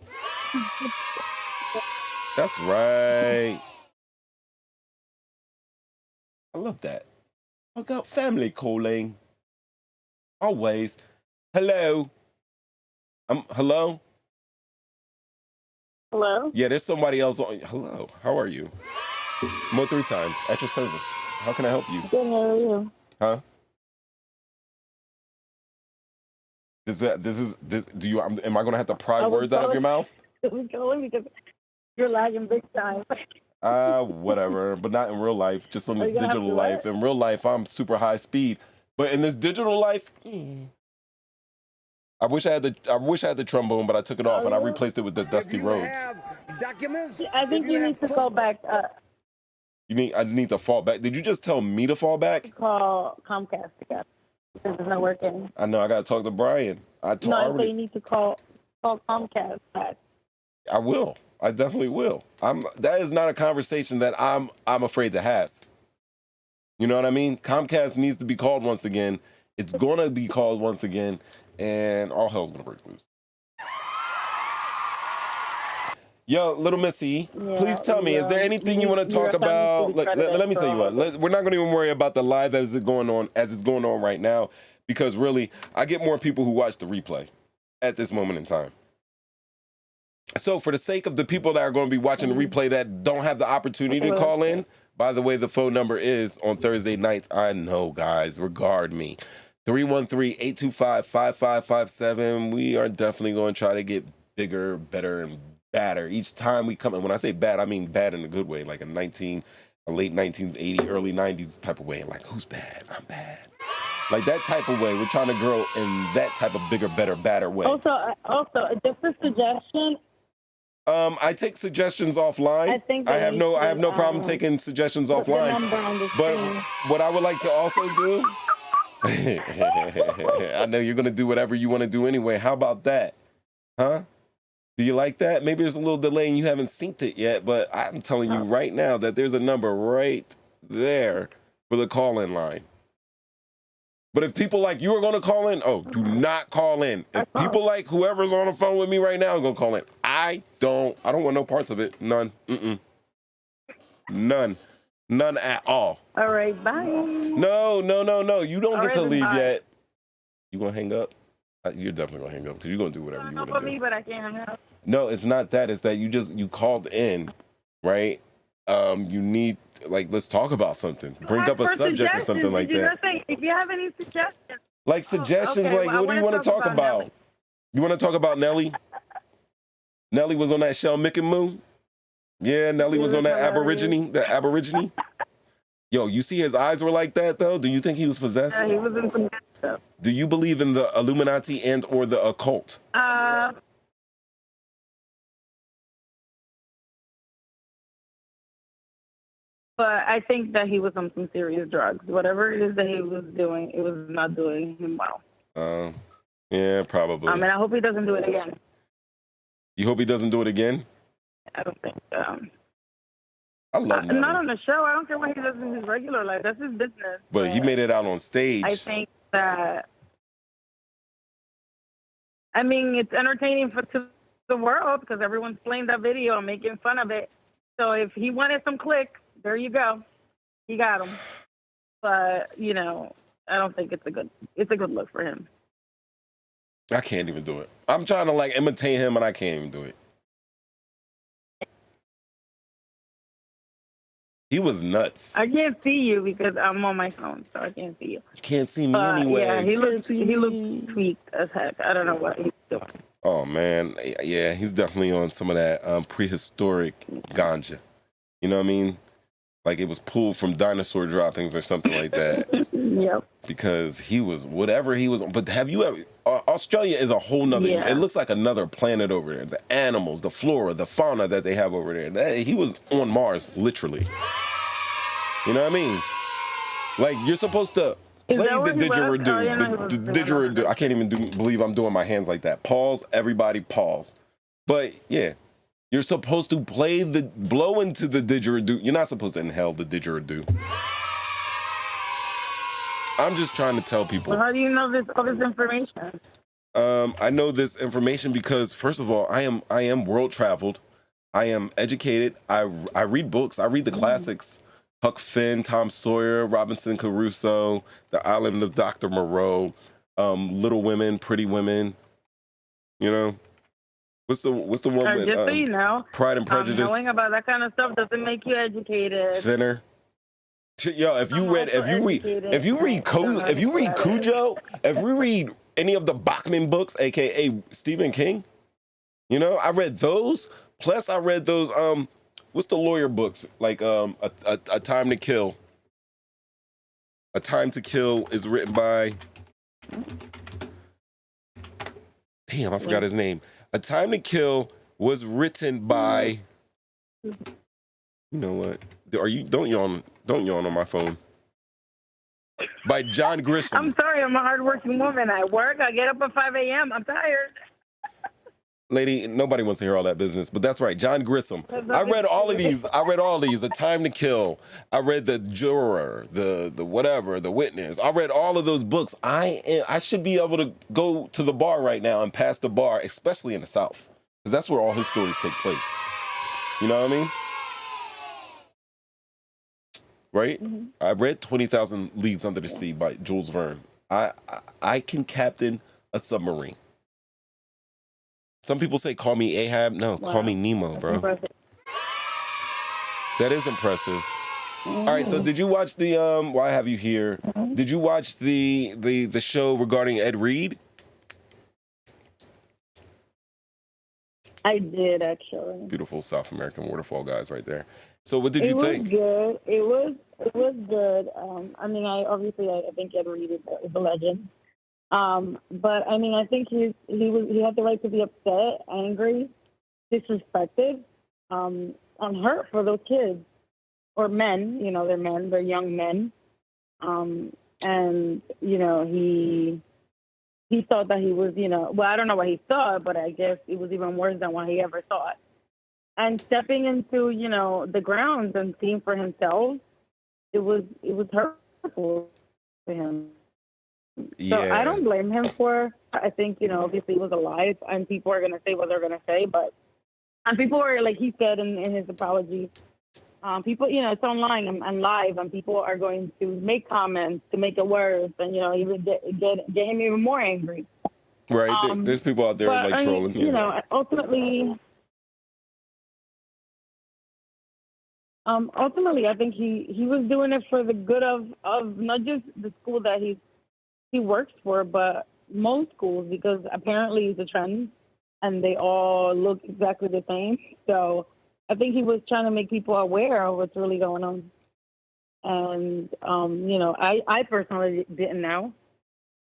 That's right. I love that. I got family calling. Always. Hello. Hello? Hello? Yeah, there's somebody else on. Hello. How are you? Mo 3 times. At your service. How can I help you? Good, how are you? Huh? Am I gonna have to pry words out of your mouth? Because you're lagging big time. Whatever, but not in real life, just on this digital life. In real life, I'm super high speed. But in this digital life, I wish I had the trombone, but I took it off and I replaced it with the Dusty Rhodes. I think you need to go back. I need to fall back. Did you just tell me to fall back? Call Comcast again. This is not working. I know. I gotta talk to Brian. So you need to call Comcast back. I will. I definitely will. That is not a conversation that I'm afraid to have. You know what I mean? Comcast needs to be called once again. It's gonna be called once again, and all hell's gonna break loose. Yo, little Missy, Yeah, please tell me, is there anything you want to talk You're about? something to Let me tell you what. We're not going to even worry about the live as it's going on right now, because really, I get more people who watch the replay at this moment in time. So for the sake of the people that are going to be watching the replay that don't have the opportunity to call in, by the way, the phone number is on Thursday nights. I know, guys, regard me. 313-825-5557. We are definitely going to try to get bigger, better, and badder each time we come in. When I say bad, I mean bad in a good way, like a late 1980s, early 90s type of way. Like, who's bad? I'm bad. Like that type of way. We're trying to grow in that type of bigger, better, badder way. Also, just a suggestion. I take suggestions offline. I have no problem taking suggestions offline. But what I would like to also do, I know you're gonna do whatever you want to do anyway. How about that? Huh? Do you like that? Maybe there's a little delay and you haven't synced it yet, but I'm telling you right now that there's a number right there for the call-in line. But if people like you are going to call in, do not call in. If people like whoever's on the phone with me right now are going to call in, I don't want no parts of it. None. None at all. All right, bye. No. You don't get to leave yet. You going to hang up? You're definitely going to hang up because you're going to do whatever you want to do. Me, but I can't hang up. No, it's not that. It's that you called in, right? You need, let's talk about something. Bring up a subject or something like that. If you have any suggestions. Like suggestions, okay, what do you want to talk about? Nelly. You want to talk about Nelly? Nelly was on that Shell Mick and Moo? Yeah, Nelly was on that Aborigine. Yo, you see his eyes were like that, though? Do you think he was possessed? Yeah, he was in some stuff. Do you believe in the Illuminati and or the occult? But I think that he was on some serious drugs. Whatever it is that he was doing, it was not doing him well. Yeah, probably. And I hope he doesn't do it again. You hope he doesn't do it again? I don't think. I love Nelly. Not on the show. I don't care what he does in his regular life. That's his business. But he made it out on stage. I think that. I mean, it's entertaining to the world because everyone's playing that video and making fun of it. So if he wanted some clicks, there you go. He got them. But, I don't think it's a good look for him. I can't even do it. I'm trying to imitate him and I can't even do it. He was nuts. I can't see you because I'm on my phone, so I can't see you. You can't see me anyway. Yeah, he looks tweaked as heck. I don't know what he's doing. Oh, man. Yeah, he's definitely on some of that prehistoric ganja. You know what I mean? Like it was pulled from dinosaur droppings or something like that. Yep. Because he was, whatever he was, but have you ever, Australia is a whole nother, it looks like another planet over there. The animals, the flora, the fauna that they have over there. He was on Mars, literally. You know what I mean? Like you're supposed to play the didgeridoo. The didgeridoo. I can't even believe I'm doing my hands like that. Pause, everybody pause. But yeah. You're supposed to blow into the didgeridoo. You're not supposed to inhale the didgeridoo. I'm just trying to tell people. Well, how do you know all this information? I know this information because, first of all, I am world traveled. I am educated. I read books. I read the classics. Huck Finn, Tom Sawyer, Robinson Crusoe, The Island of Dr. Moreau, Little Women, Pretty Women. What's the one with just so you know, Pride and Prejudice? Knowing about that kind of stuff doesn't make you educated. Thinner. Yo, if you read Cujo, if you read any of the Bachman books, aka Stephen King, I read those. Plus, I read those. What's the lawyer books like? A Time to Kill. A Time to Kill is written by. Damn, I forgot his name. A Time to Kill was written by. You know what? Don't yawn on my phone. By John Grisham. I'm sorry, I'm a hardworking woman. I work. I get up at 5 a.m. I'm tired. Lady, nobody wants to hear all that business, but that's right. John Grisham. I read all of these. A Time to Kill. I read The Juror, the whatever, The Witness. I read all of those books. I should be able to go to the bar right now and pass the bar, especially in the South, because that's where all his stories take place. You know what I mean? Right? I read 20,000 Leagues Under the Sea by Jules Verne. I can captain a submarine. Some people say, call me Ahab. No, call me Nemo, bro. Impressive. That is impressive. All right, so did you watch the why have you here? Did you watch the show regarding Ed Reed? I did, actually. Beautiful South American waterfall guys right there. So what did you think? It was good. I mean, I think Ed Reed is a legend. But I mean, I think he had the right to be upset, angry, disrespected, and hurt for those kids or men. You know, they're men, they're young men. And you know, he thought that he was, you know, well, I don't know what he thought, but I guess it was even worse than what he ever thought. And stepping into, you know, the grounds and seeing for himself, it was hurtful to him. Yeah. So I don't blame him for. I think, you know, obviously it was a lie, and people are gonna say what they're gonna say, and people are, like he said in his apology, people, you know, it's online and live, and people are going to make comments to make it worse, and you know, even get him even more angry. Right. There's people out there but, like trolling. You know, ultimately, I think he was doing it for the good of not just the school that he works for, but most schools, because apparently it's a trend and they all look exactly the same. So I think he was trying to make people aware of what's really going on. And, you know, I personally didn't know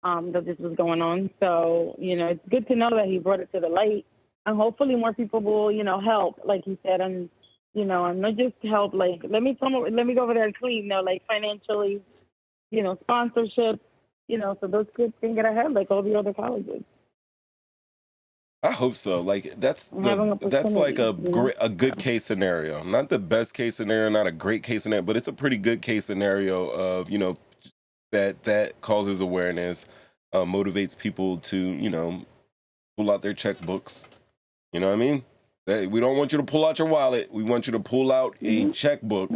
that this was going on. So, you know, it's good to know that he brought it to the light, and hopefully more people will, you know, help, like he said, and, you know, and not just help, like, let me go over there and clean, you know, like financially, you know, sponsorship, you know, so those kids can get ahead like all the other colleges. I hope so. Like that's like a good case scenario. Not the best case scenario, not a great case scenario, but it's a pretty good case scenario of, you know, that causes awareness, motivates people to, you know, pull out their checkbooks. You know what I mean? We don't want you to pull out your wallet. We want you to pull out a checkbook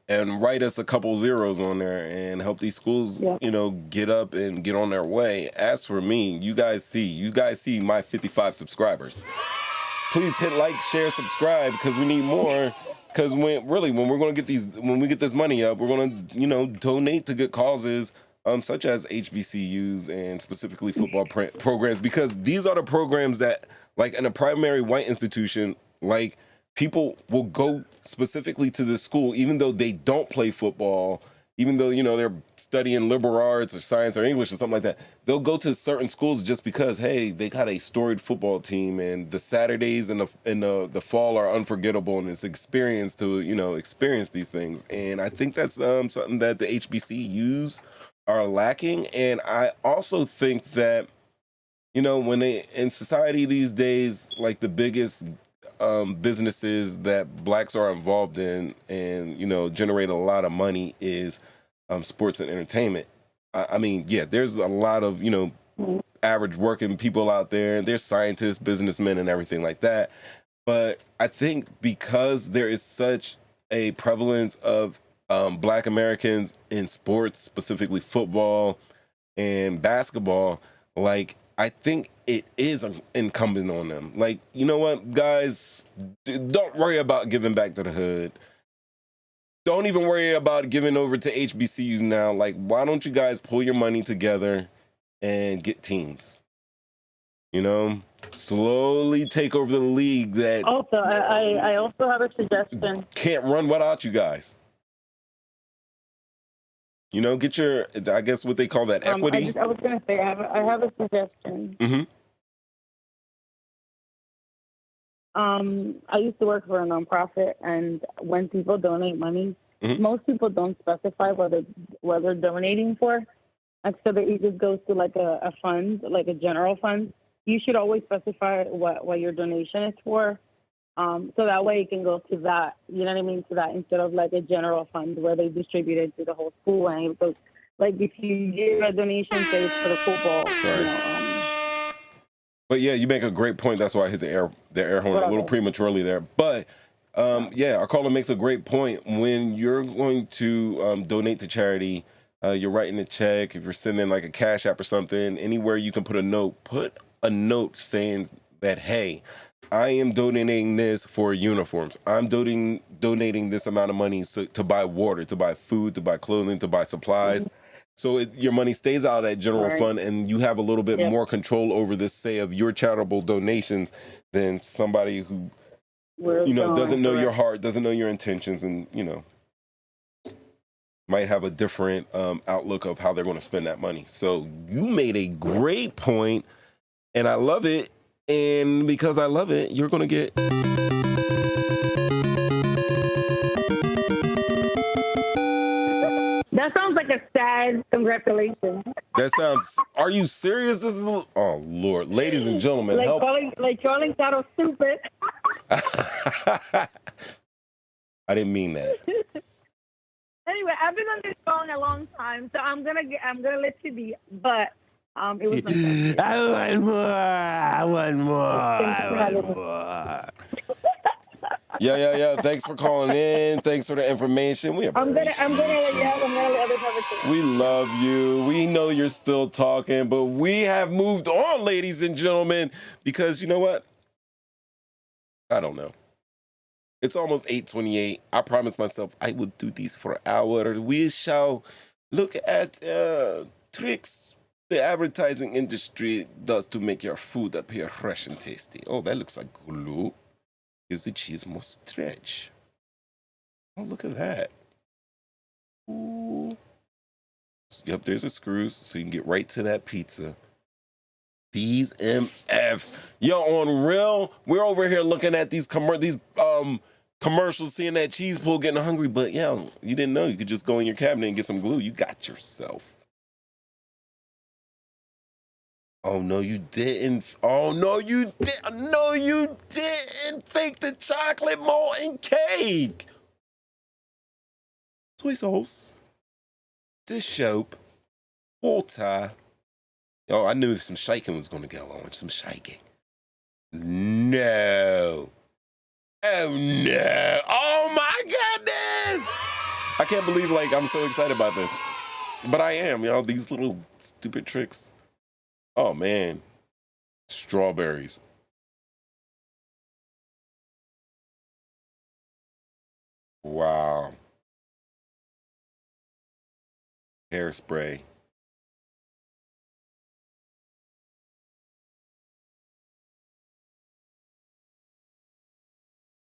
and write us a couple zeros on there and help these schools, you know, get up and get on their way. As for me, you guys see my 55 subscribers. Please hit like, share, subscribe, because we need more. Because when we're going to when we get this money up, we're going to, you know, donate to good causes, such as HBCUs and specifically football programs, because these are the programs that, like in a primary white institution, like, people will go specifically to this school, even though they don't play football, even though, you know, they're studying liberal arts or science or English or something like that. They'll go to certain schools just because, hey, they got a storied football team, and the Saturdays in the fall are unforgettable, and it's experience to, you know, experience these things. And I think that's something that the HBCUs are lacking. And I also think that, you know, when in society these days, like the biggest businesses that blacks are involved in and, you know, generate a lot of money is sports and entertainment. I mean, yeah, there's a lot of, you know, average working people out there. There's scientists, businessmen, and everything like that. But I think because there is such a prevalence of Black Americans in sports, specifically football and basketball, like, I think it is incumbent on them. Like, you know what, guys, don't worry about giving back to the hood. Don't even worry about giving over to HBCUs now. Like, why don't you guys pull your money together and get teams? You know, slowly take over the league that also, I also have a suggestion. Can't run without you guys. You know, get your, I guess what they call that, equity. I was going to say, I have a suggestion. I used to work for a nonprofit, and when people donate money, most people don't specify what they're donating for. And so that it just goes to like a fund, like a general fund. You should always specify what your donation is for. So that way it can go to that, you know what I mean, to that, instead of like a general fund where they distribute it to the whole school. And it goes, like, if you give a donation, say it's for the football. Sorry. You know, but yeah, you make a great point. That's why I hit the air horn a little prematurely there. But Yeah, our caller makes a great point. When you're going to donate to charity, you're writing a check, if you're sending like a cash app or something, anywhere you can put a note saying that, hey, I am donating this for uniforms. I'm donating this amount of money to buy water, to buy food, to buy clothing, to buy supplies. So your money stays out of that general fund, and you have a little bit more control over this, say, of your charitable donations than somebody who, doesn't know your heart, doesn't know your intentions, and, might have a different outlook of how they're going to spend that money. So you made a great point, and I love it. And because I love it, you're going to get... That sounds like a sad congratulations. That sounds... Are you serious? This is... Oh, Lord. Ladies and gentlemen, Like help... calling Carol stupid. I didn't mean that. Anyway, I've been on this phone a long time, so I'm gonna let you be. But it was nice. I want more. Yeah. Thanks for calling in. Thanks for the information. I'm gonna let others have a chance. We love you. We know you're still talking, but we have moved on, ladies and gentlemen, because you know what? I don't know. It's almost 8:28. I promised myself I would do these for an hour. We shall look at tricks the advertising industry does to make your food appear fresh and tasty. Oh, that looks like glue. Gives the cheese more stretch. Oh, look at that. Ooh. Yep, there's the screws, so you can get right to that pizza. These MFs. Yo, on real, we're over here looking at these commercials, seeing that cheese pool, getting hungry. But yeah, you didn't know you could just go in your cabinet and get some glue. You got yourself. Oh no, you didn't. Oh no, you did. No, you didn't fake the chocolate molten cake. Soy sauce, dish soap, water. Oh, I knew some shaking was going to go on. Some shaking. No. Oh, no. Oh, my goodness. I can't believe, I'm so excited about this. But I am, these little stupid tricks. Oh, man. Strawberries. Wow. Hairspray.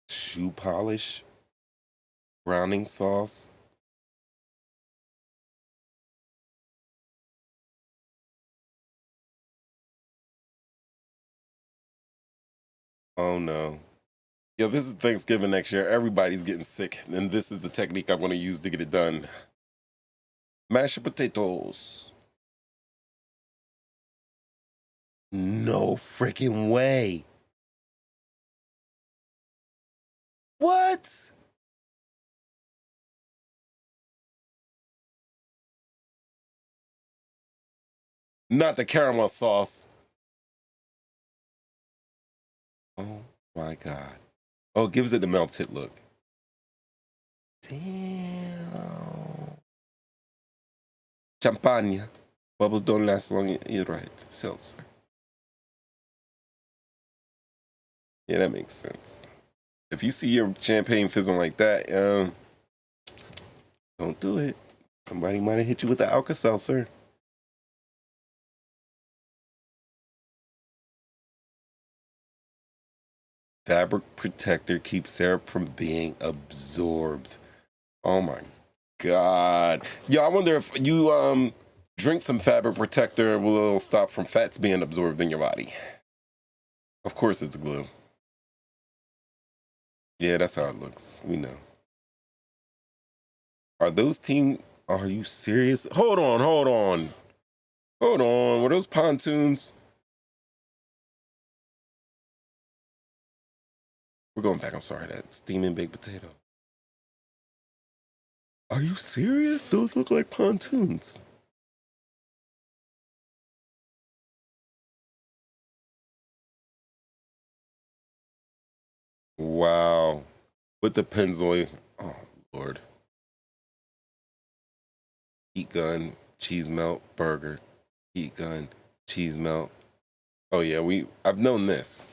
Shoe polish, browning sauce. Oh no. Yo, this is Thanksgiving next year. Everybody's getting sick, and this is the technique I'm going to use to get it done. Mashed potatoes. No freaking way. What? Not the caramel sauce. Oh my God. Oh, it gives it the melted look. Damn. Champagne. Bubbles don't last long. You're right. Seltzer. Yeah, that makes sense. If you see your champagne fizzling like that, don't do it. Somebody might have hit you with the Alka-Seltzer. Fabric protector keeps syrup from being absorbed. Oh my God. Yo, I wonder if you drink some fabric protector, will it stop from fats being absorbed in your body? Of course it's glue. Yeah, that's how it looks. We know. Are you serious? Hold on. Were those pontoons? We're going back. I'm sorry. That steaming baked potato. Are you serious? Those look like pontoons. Wow. with the Pennzoil. Oh, Lord. Heat gun, cheese melt, burger. Heat gun, cheese melt. Oh, yeah, I've known this.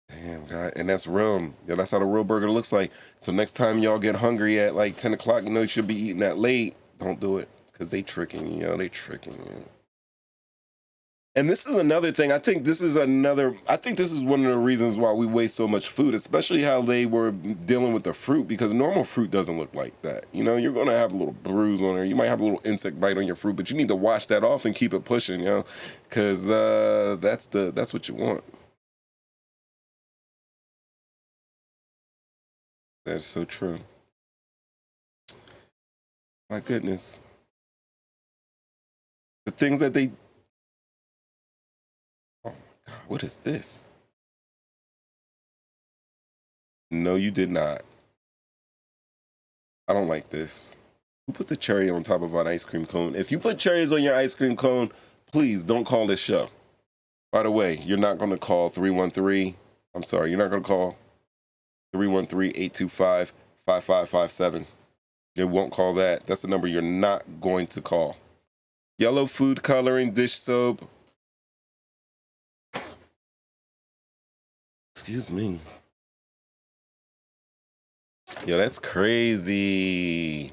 Damn, God. And that's real. Yeah, that's how the real burger looks like. So next time y'all get hungry at like 10 o'clock, you know you should be eating that late. Don't do it. Because they tricking you. They tricking you. And this is another thing. I think this is one of the reasons why we waste so much food, especially how they were dealing with the fruit, because normal fruit doesn't look like that. You know, you're going to have a little bruise on there. You might have a little insect bite on your fruit, but you need to wash that off and keep it pushing, you know, because that's what you want. That's so true. My goodness. The things that they... Oh, my God. What is this? No, you did not. I don't like this. Who puts a cherry on top of an ice cream cone? If you put cherries on your ice cream cone, please don't call this show. By the way, you're not going to call 313. I'm sorry, you're not going to call 313-825-5557. It won't call that. That's the number you're not going to call. Yellow food coloring, dish soap. Excuse me. Yo, that's crazy.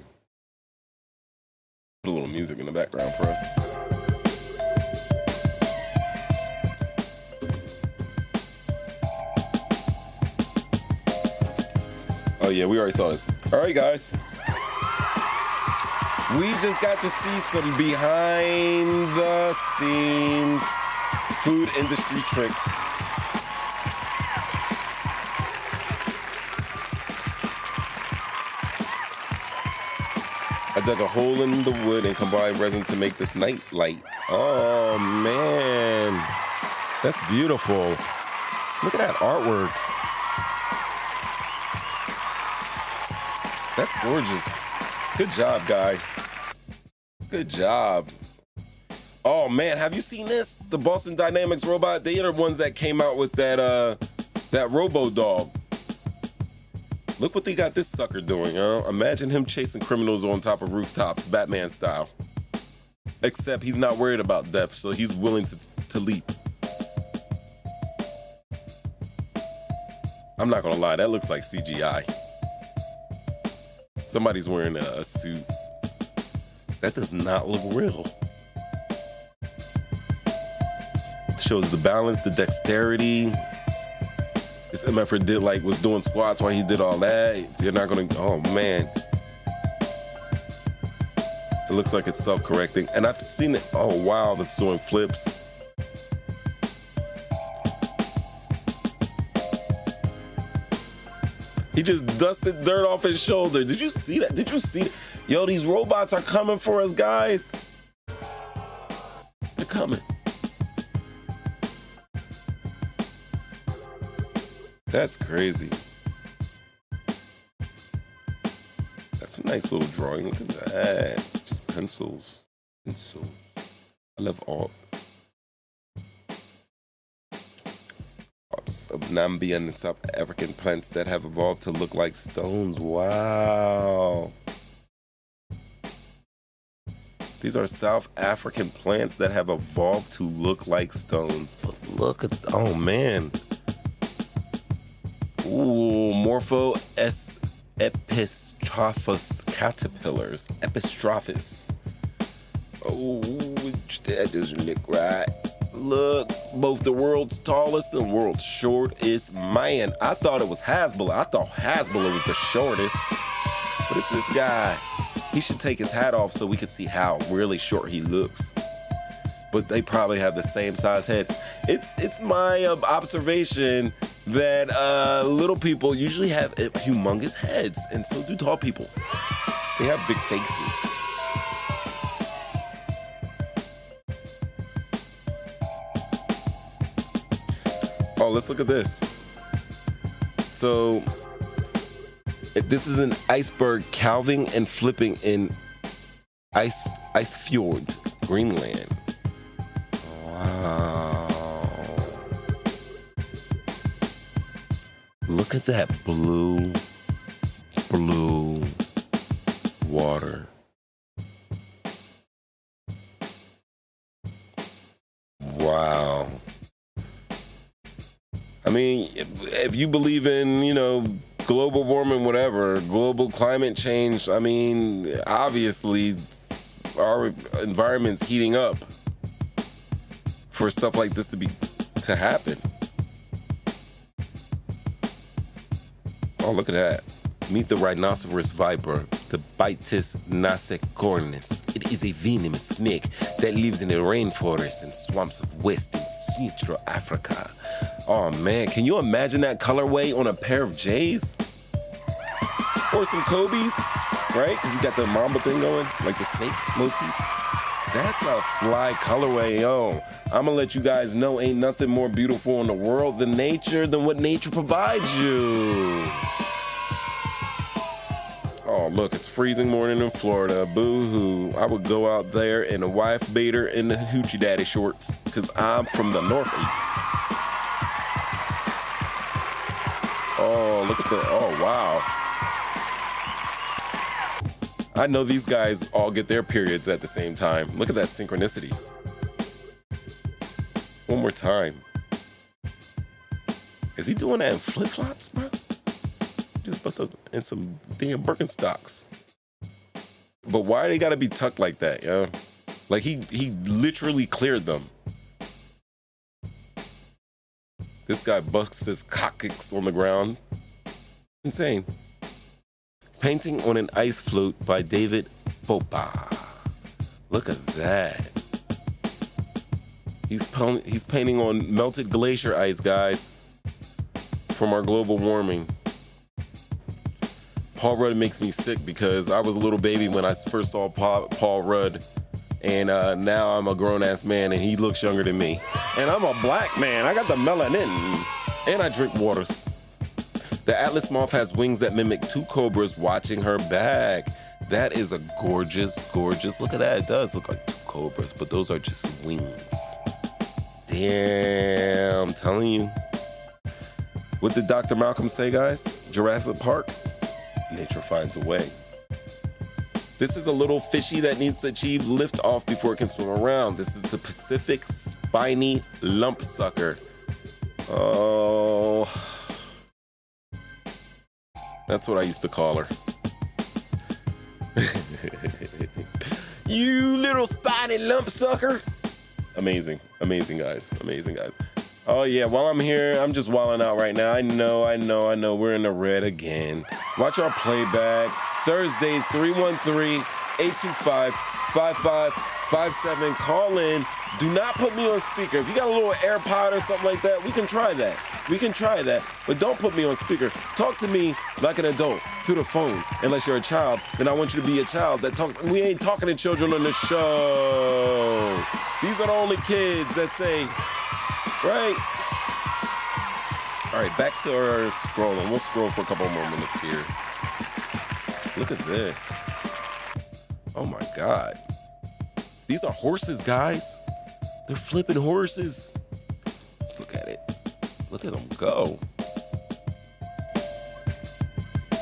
Put a little music in the background for us. Oh, yeah, we already saw this. All right, guys. We just got to see some behind-the-scenes food industry tricks. I dug a hole in the wood and combined resin to make this night light. Oh, man. That's beautiful. Look at that artwork. That's gorgeous. Good job, guy. Good job. Oh, man, have you seen this? The Boston Dynamics robot? They are the ones that came out with that Robo-Dog. Look what they got this sucker doing, huh? Imagine him chasing criminals on top of rooftops, Batman style. Except he's not worried about death, so he's willing to leap. I'm not gonna lie, that looks like CGI. Somebody's wearing a suit. That does not look real. Shows the balance, the dexterity. This MF was doing squats while he did all that. You're not gonna, oh man. It looks like it's self-correcting. And I've seen it, oh wow, that's doing flips. He just dusted dirt off his shoulder. Did you see that? Did you see? Yo, these robots are coming for us, guys. They're coming. That's crazy. That's a nice little drawing. Look at that. Just pencils. Pencils. I love art. Of Namibian and South African plants that have evolved to look like stones. Wow. These are South African plants that have evolved to look like stones. But look at, oh man. Ooh, Morpho Epistrophus caterpillars. Epistrophus. Oh, that doesn't look right. Look, both the world's tallest and the world's shortest. Man, I thought it was Hasbulla. I thought Hasbulla was the shortest. What is this guy? He should take his hat off so we could see how really short he looks. But they probably have the same size head. It's my observation that little people usually have humongous heads, and so do tall people. They have big faces. Oh, let's look at this. So This is an iceberg calving and flipping in ice fjords, Greenland. Wow. Look at that blue water. Wow. I mean, if you believe in, global warming, whatever, global climate change, I mean, obviously our environment's heating up for stuff like this to happen. Oh, look at that. Meet the rhinoceros viper, the Bitis nasicornis. It is a venomous snake that lives in the rainforests and swamps of West and Central Africa. Oh man, can you imagine that colorway on a pair of J's? Or some Kobe's, right? Because you got the Mamba thing going, like the snake motif. That's a fly colorway, yo. I'm gonna let you guys know ain't nothing more beautiful in the world than what nature provides you. Oh, look, it's freezing morning in Florida. Boo-hoo. I would go out there in a wife beater in the hoochie daddy shorts because I'm from the Northeast. Oh, look at oh, wow. I know these guys all get their periods at the same time. Look at that synchronicity. One more time. Is he doing that in flip-flops, bro? Just bust up in some damn Birkenstocks. But why they gotta be tucked like that, yo? Like he literally cleared them. This guy busts his coccyx on the ground. Insane. Painting on an Ice Float by David Popa. Look at that. He's painting on melted glacier ice, guys, from our global warming. Paul Rudd makes me sick because I was a little baby when I first saw Paul Rudd, and now I'm a grown-ass man, and he looks younger than me. And I'm a black man. I got the melanin, and I drink waters. The Atlas moth has wings that mimic two cobras watching her back. That is a gorgeous, look at that. It does look like two cobras, but those are just wings. Damn, I'm telling you. What did Dr. Malcolm say, guys? Jurassic Park? Nature finds a way. This is a little fishy that needs to achieve lift-off before it can swim around. This is the Pacific spiny lumpsucker. Oh, that's what I used to call her. You little spiny lumpsucker. Amazing, guys. Oh yeah, while I'm here, I'm just wilding out right now. I know, we're in the red again. Watch our playback. Thursdays, 313-825-5557. Call in. Do not put me on speaker. If you got a little AirPod or something like that, we can try that. But don't put me on speaker. Talk to me like an adult through the phone. Unless you're a child, then I want you to be a child that talks. We ain't talking to children on this show. These are the only kids that say, right? All right, back to our scrolling. We'll scroll for a couple more minutes here. Look at this. Oh my God. These are horses, guys. They're flipping horses. Let's look at it. Look at them go.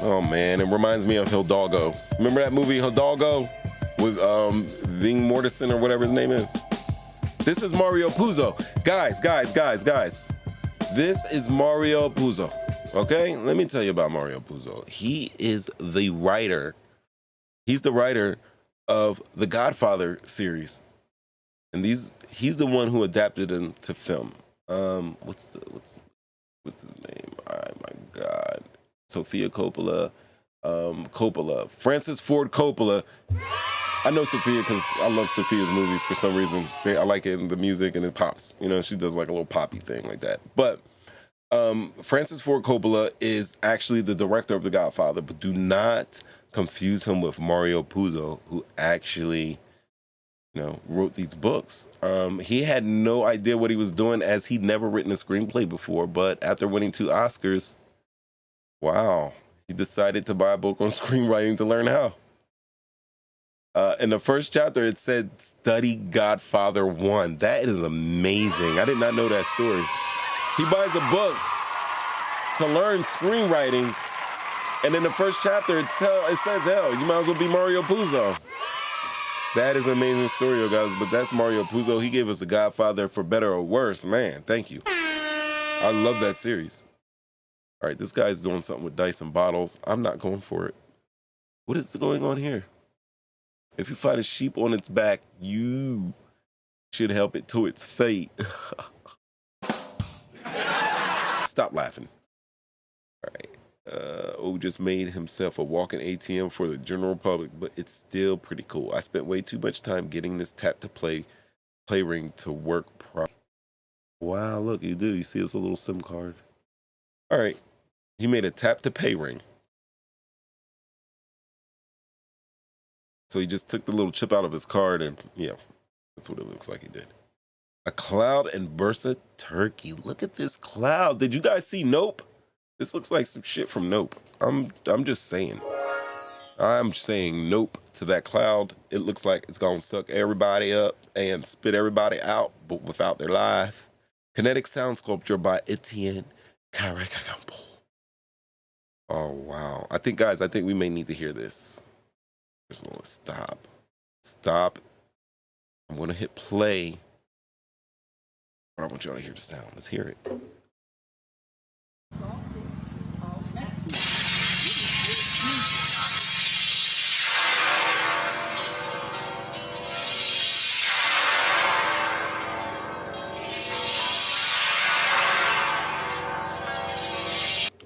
Oh man, it reminds me of Hidalgo. Remember that movie Hidalgo with Ving Mortensen or whatever his name is? This is Mario Puzo. Guys. This is Mario Puzo. Okay? Let me tell you about Mario Puzo. He is the writer. He's the writer of the Godfather series. And he's the one who adapted them to film. What's his name? Oh my God. Sofia Coppola. Francis Ford Coppola. I know Sophia because I love Sophia's movies for some reason. I like it in the music and it pops. You know, she does like a little poppy thing like that. But Francis Ford Coppola is actually the director of The Godfather, but do not confuse him with Mario Puzo, who actually, wrote these books. He had no idea what he was doing as he'd never written a screenplay before, but after winning 2 Oscars, wow, he decided to buy a book on screenwriting to learn how. In the first chapter, it said, study Godfather 1. That is amazing. I did not know that story. He buys a book to learn screenwriting, and in the first chapter, it says, hell, you might as well be Mario Puzo. That is an amazing story, yo, guys, but that's Mario Puzo. He gave us a Godfather for better or worse. Man, thank you. I love that series. All right, this guy's doing something with dice and bottles. I'm not going for it. What is going on here? If you find a sheep on its back, you should help it to its fate. Stop laughing. All right. O just made himself a walking ATM for the general public, but it's still pretty cool. I spent way too much time getting this tap-to-play ring to work properly. Wow, look, you do. You see it's a little SIM card. All right. He made a tap-to-pay ring. So he just took the little chip out of his card and, yeah, that's what it looks like he did. A cloud and Bursa turkey. Look at this cloud. Did you guys see Nope? This looks like some shit from Nope. I'm just saying. I'm saying nope to that cloud. It looks like it's going to suck everybody up and spit everybody out, but without their life. Kinetic sound sculpture by Etienne Karakampo. Oh, wow. I think we may need to hear this. There's a little stop. Stop. I'm going to hit play. But I want y'all to hear the sound. Let's hear it.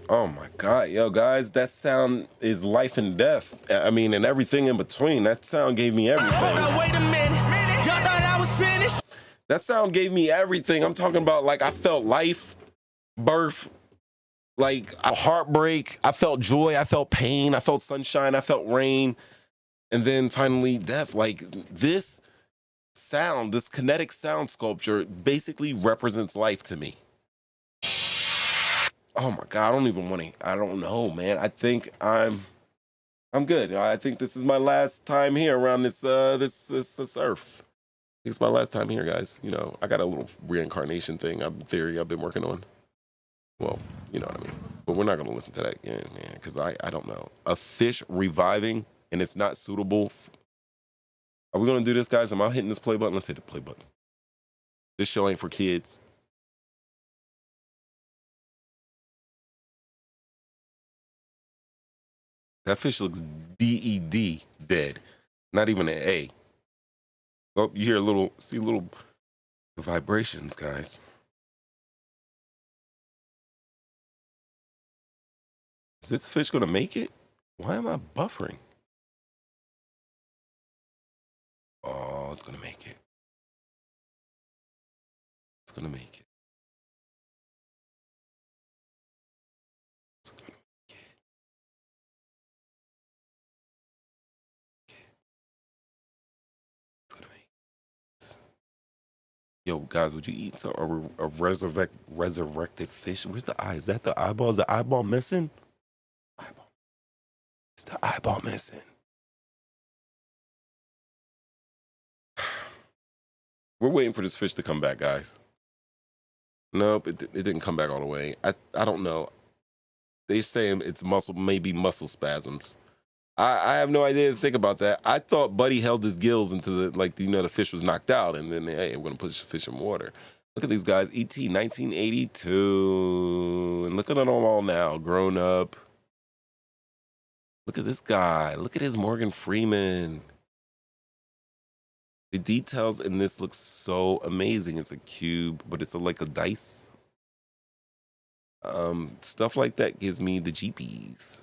Oh my God, yo, guys, that sound is life and death. I mean, and everything in between. That sound gave me everything. Hold on, wait a minute. Y'all thought I was finished? That sound gave me everything. I'm talking about, like, I felt life, birth, like a heartbreak. I felt joy. I felt pain. I felt sunshine. I felt rain. And then finally death. Like, this sound, this kinetic sound sculpture basically represents life to me. Oh my God, I don't know, man. I think I'm good. I think this is my last time here around this earth. It's my last time here, guys. You know, I got a little reincarnation theory I've been working on. Well, you know what I mean. But we're not going to listen to that again, man, because I don't know. A fish reviving and it's not suitable. Are we going to do this, guys? Am I hitting this play button? Let's hit the play button. This show ain't for kids. That fish looks DED, dead. Not even an A. Oh, you hear see little vibrations, guys. Is this fish gonna make it? Why am I buffering? Oh, it's gonna make it. It's gonna make it. It's gonna make it. It's gonna make it. Yo, guys, would you eat a resurrected fish? Where's the eye? Is that the eyeball? Is the eyeball missing? Eyeball. It's the eyeball missing. We're waiting for this fish to come back, guys. Nope, it didn't come back all the way. I don't know. They say it's maybe muscle spasms. I have no idea to think about that. I thought Buddy held his gills into the fish was knocked out, and then, hey, we're going to put the fish in water. Look at these guys. E.T. 1982. And look at them all now, grown up. Look at this guy. Look at his Morgan Freeman. The details in this look so amazing. It's a cube, but it's like a dice. Stuff like that gives me the jeepies.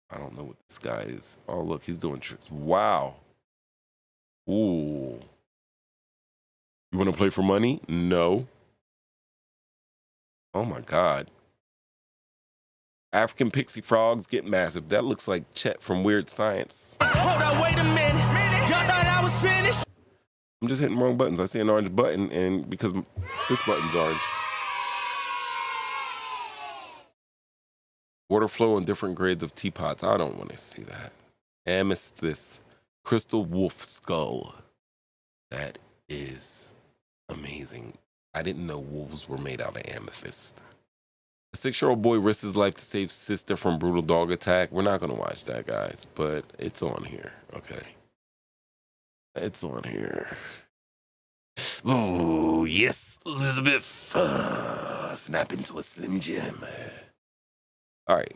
I don't know what this guy is. Oh, look, he's doing tricks. Wow. Ooh. You want to play for money? No. Oh, my God. African pixie frogs get massive. That looks like Chet from Weird Science. Hold on, wait a minute. Y'all thought I was finished? I'm just hitting wrong buttons. I see an orange button, and because this button's orange. Water flow in different grades of teapots. I don't want to see that. Amethyst. Crystal wolf skull. That is amazing. I didn't know wolves were made out of amethyst. A 6-year-old boy risks his life to save sister from brutal dog attack. We're not going to watch that, guys, but it's on here, okay? It's on here. Oh, yes, Elizabeth. Snap into a Slim Jim. All right.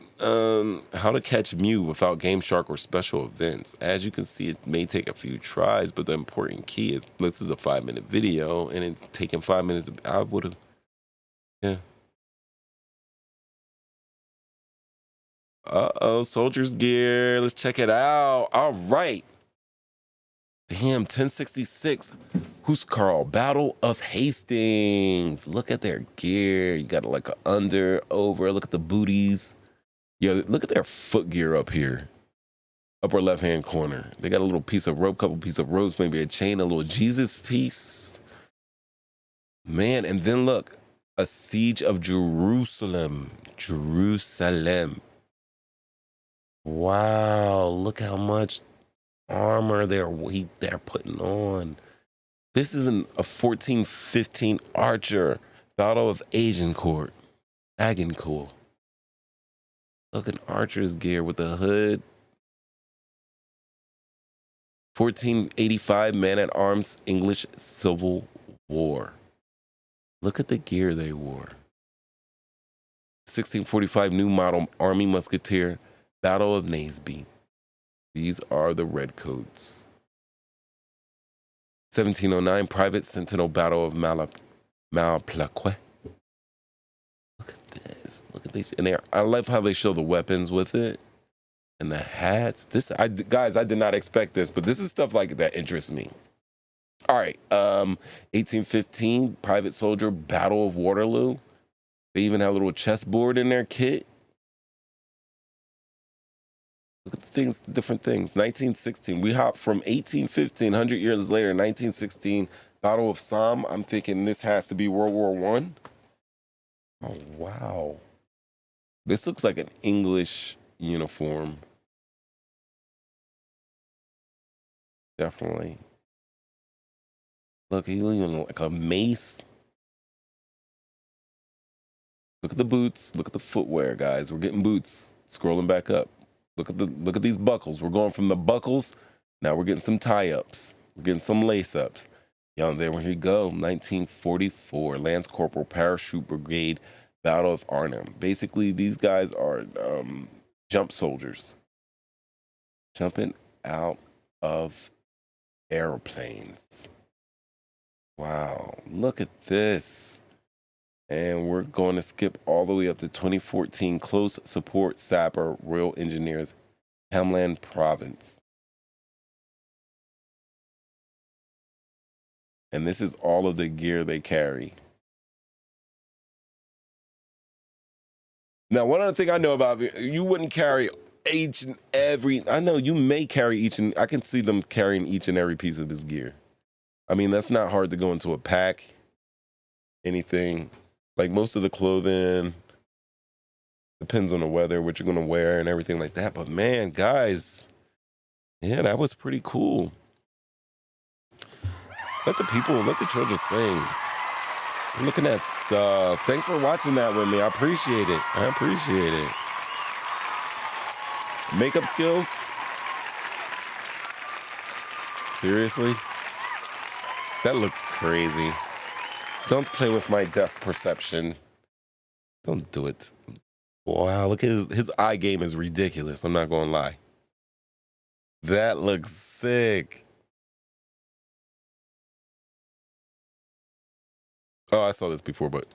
How to catch Mew without Game Shark or special events. As you can see, it may take a few tries, but the important key is this is a 5-minute video, and it's taking 5 minutes. I would have, yeah. Uh-oh, soldier's gear. Let's check it out. All right. Damn, 1066. Huscarl, Battle of Hastings. Look at their gear. You got like a under, over. Look at the booties. Yo, look at their foot gear up here. Upper left-hand corner. They got a little piece of rope, couple piece of ropes, maybe a chain, a little Jesus piece. Man, and then look. A siege of Jerusalem. Jerusalem. Wow, look how much armor they're putting on. This is a 1415 Archer, Battle of Agincourt. Look at Archer's gear with the hood. 1485 Man-at-Arms English Civil War. Look at the gear they wore. 1645 New Model Army Musketeer, Battle of Naseby. These are the redcoats. 1709 Private Sentinel Battle of Malplaquet. Look at this. Look at these. And I love how they show the weapons with it and the hats. Guys, I did not expect this, but this is stuff like that interests me. All right. 1815 Private Soldier Battle of Waterloo. They even have a little chessboard in their kit. Look at the things, different things. 1916, we hop from 1815, 100 years later, 1916, Battle of Somme. I'm thinking this has to be World War I. Oh, wow. This looks like an English uniform. Definitely. Look, he's even like a mace. Look at the boots. Look at the footwear, guys. We're getting boots. Scrolling back up. Look at these buckles. We're going from the buckles. Now we're getting some tie-ups. We're getting some lace-ups. Yo, there we go. 1944, Lance Corporal Parachute Brigade, Battle of Arnhem. Basically, these guys are jump soldiers. Jumping out of airplanes. Wow, look at this. And we're going to skip all the way up to 2014 Close Support Sapper Royal Engineers, Hamland Province. And this is all of the gear they carry. Now, one other thing I know about you wouldn't carry each and every, I know you may carry each and, I can see them carrying each and every piece of his gear. I mean, that's not hard to go into a pack, anything. Like most of the clothing, depends on the weather, what you're going to wear and everything like that. But man, guys, yeah, that was pretty cool. Let the children sing. I'm looking at stuff. Thanks for watching that with me. I appreciate it. Makeup skills? Seriously? That looks crazy. Don't play with my depth perception. Don't do it. Wow, look at his eye game is ridiculous. I'm not going to lie. That looks sick. Oh, I saw this before, but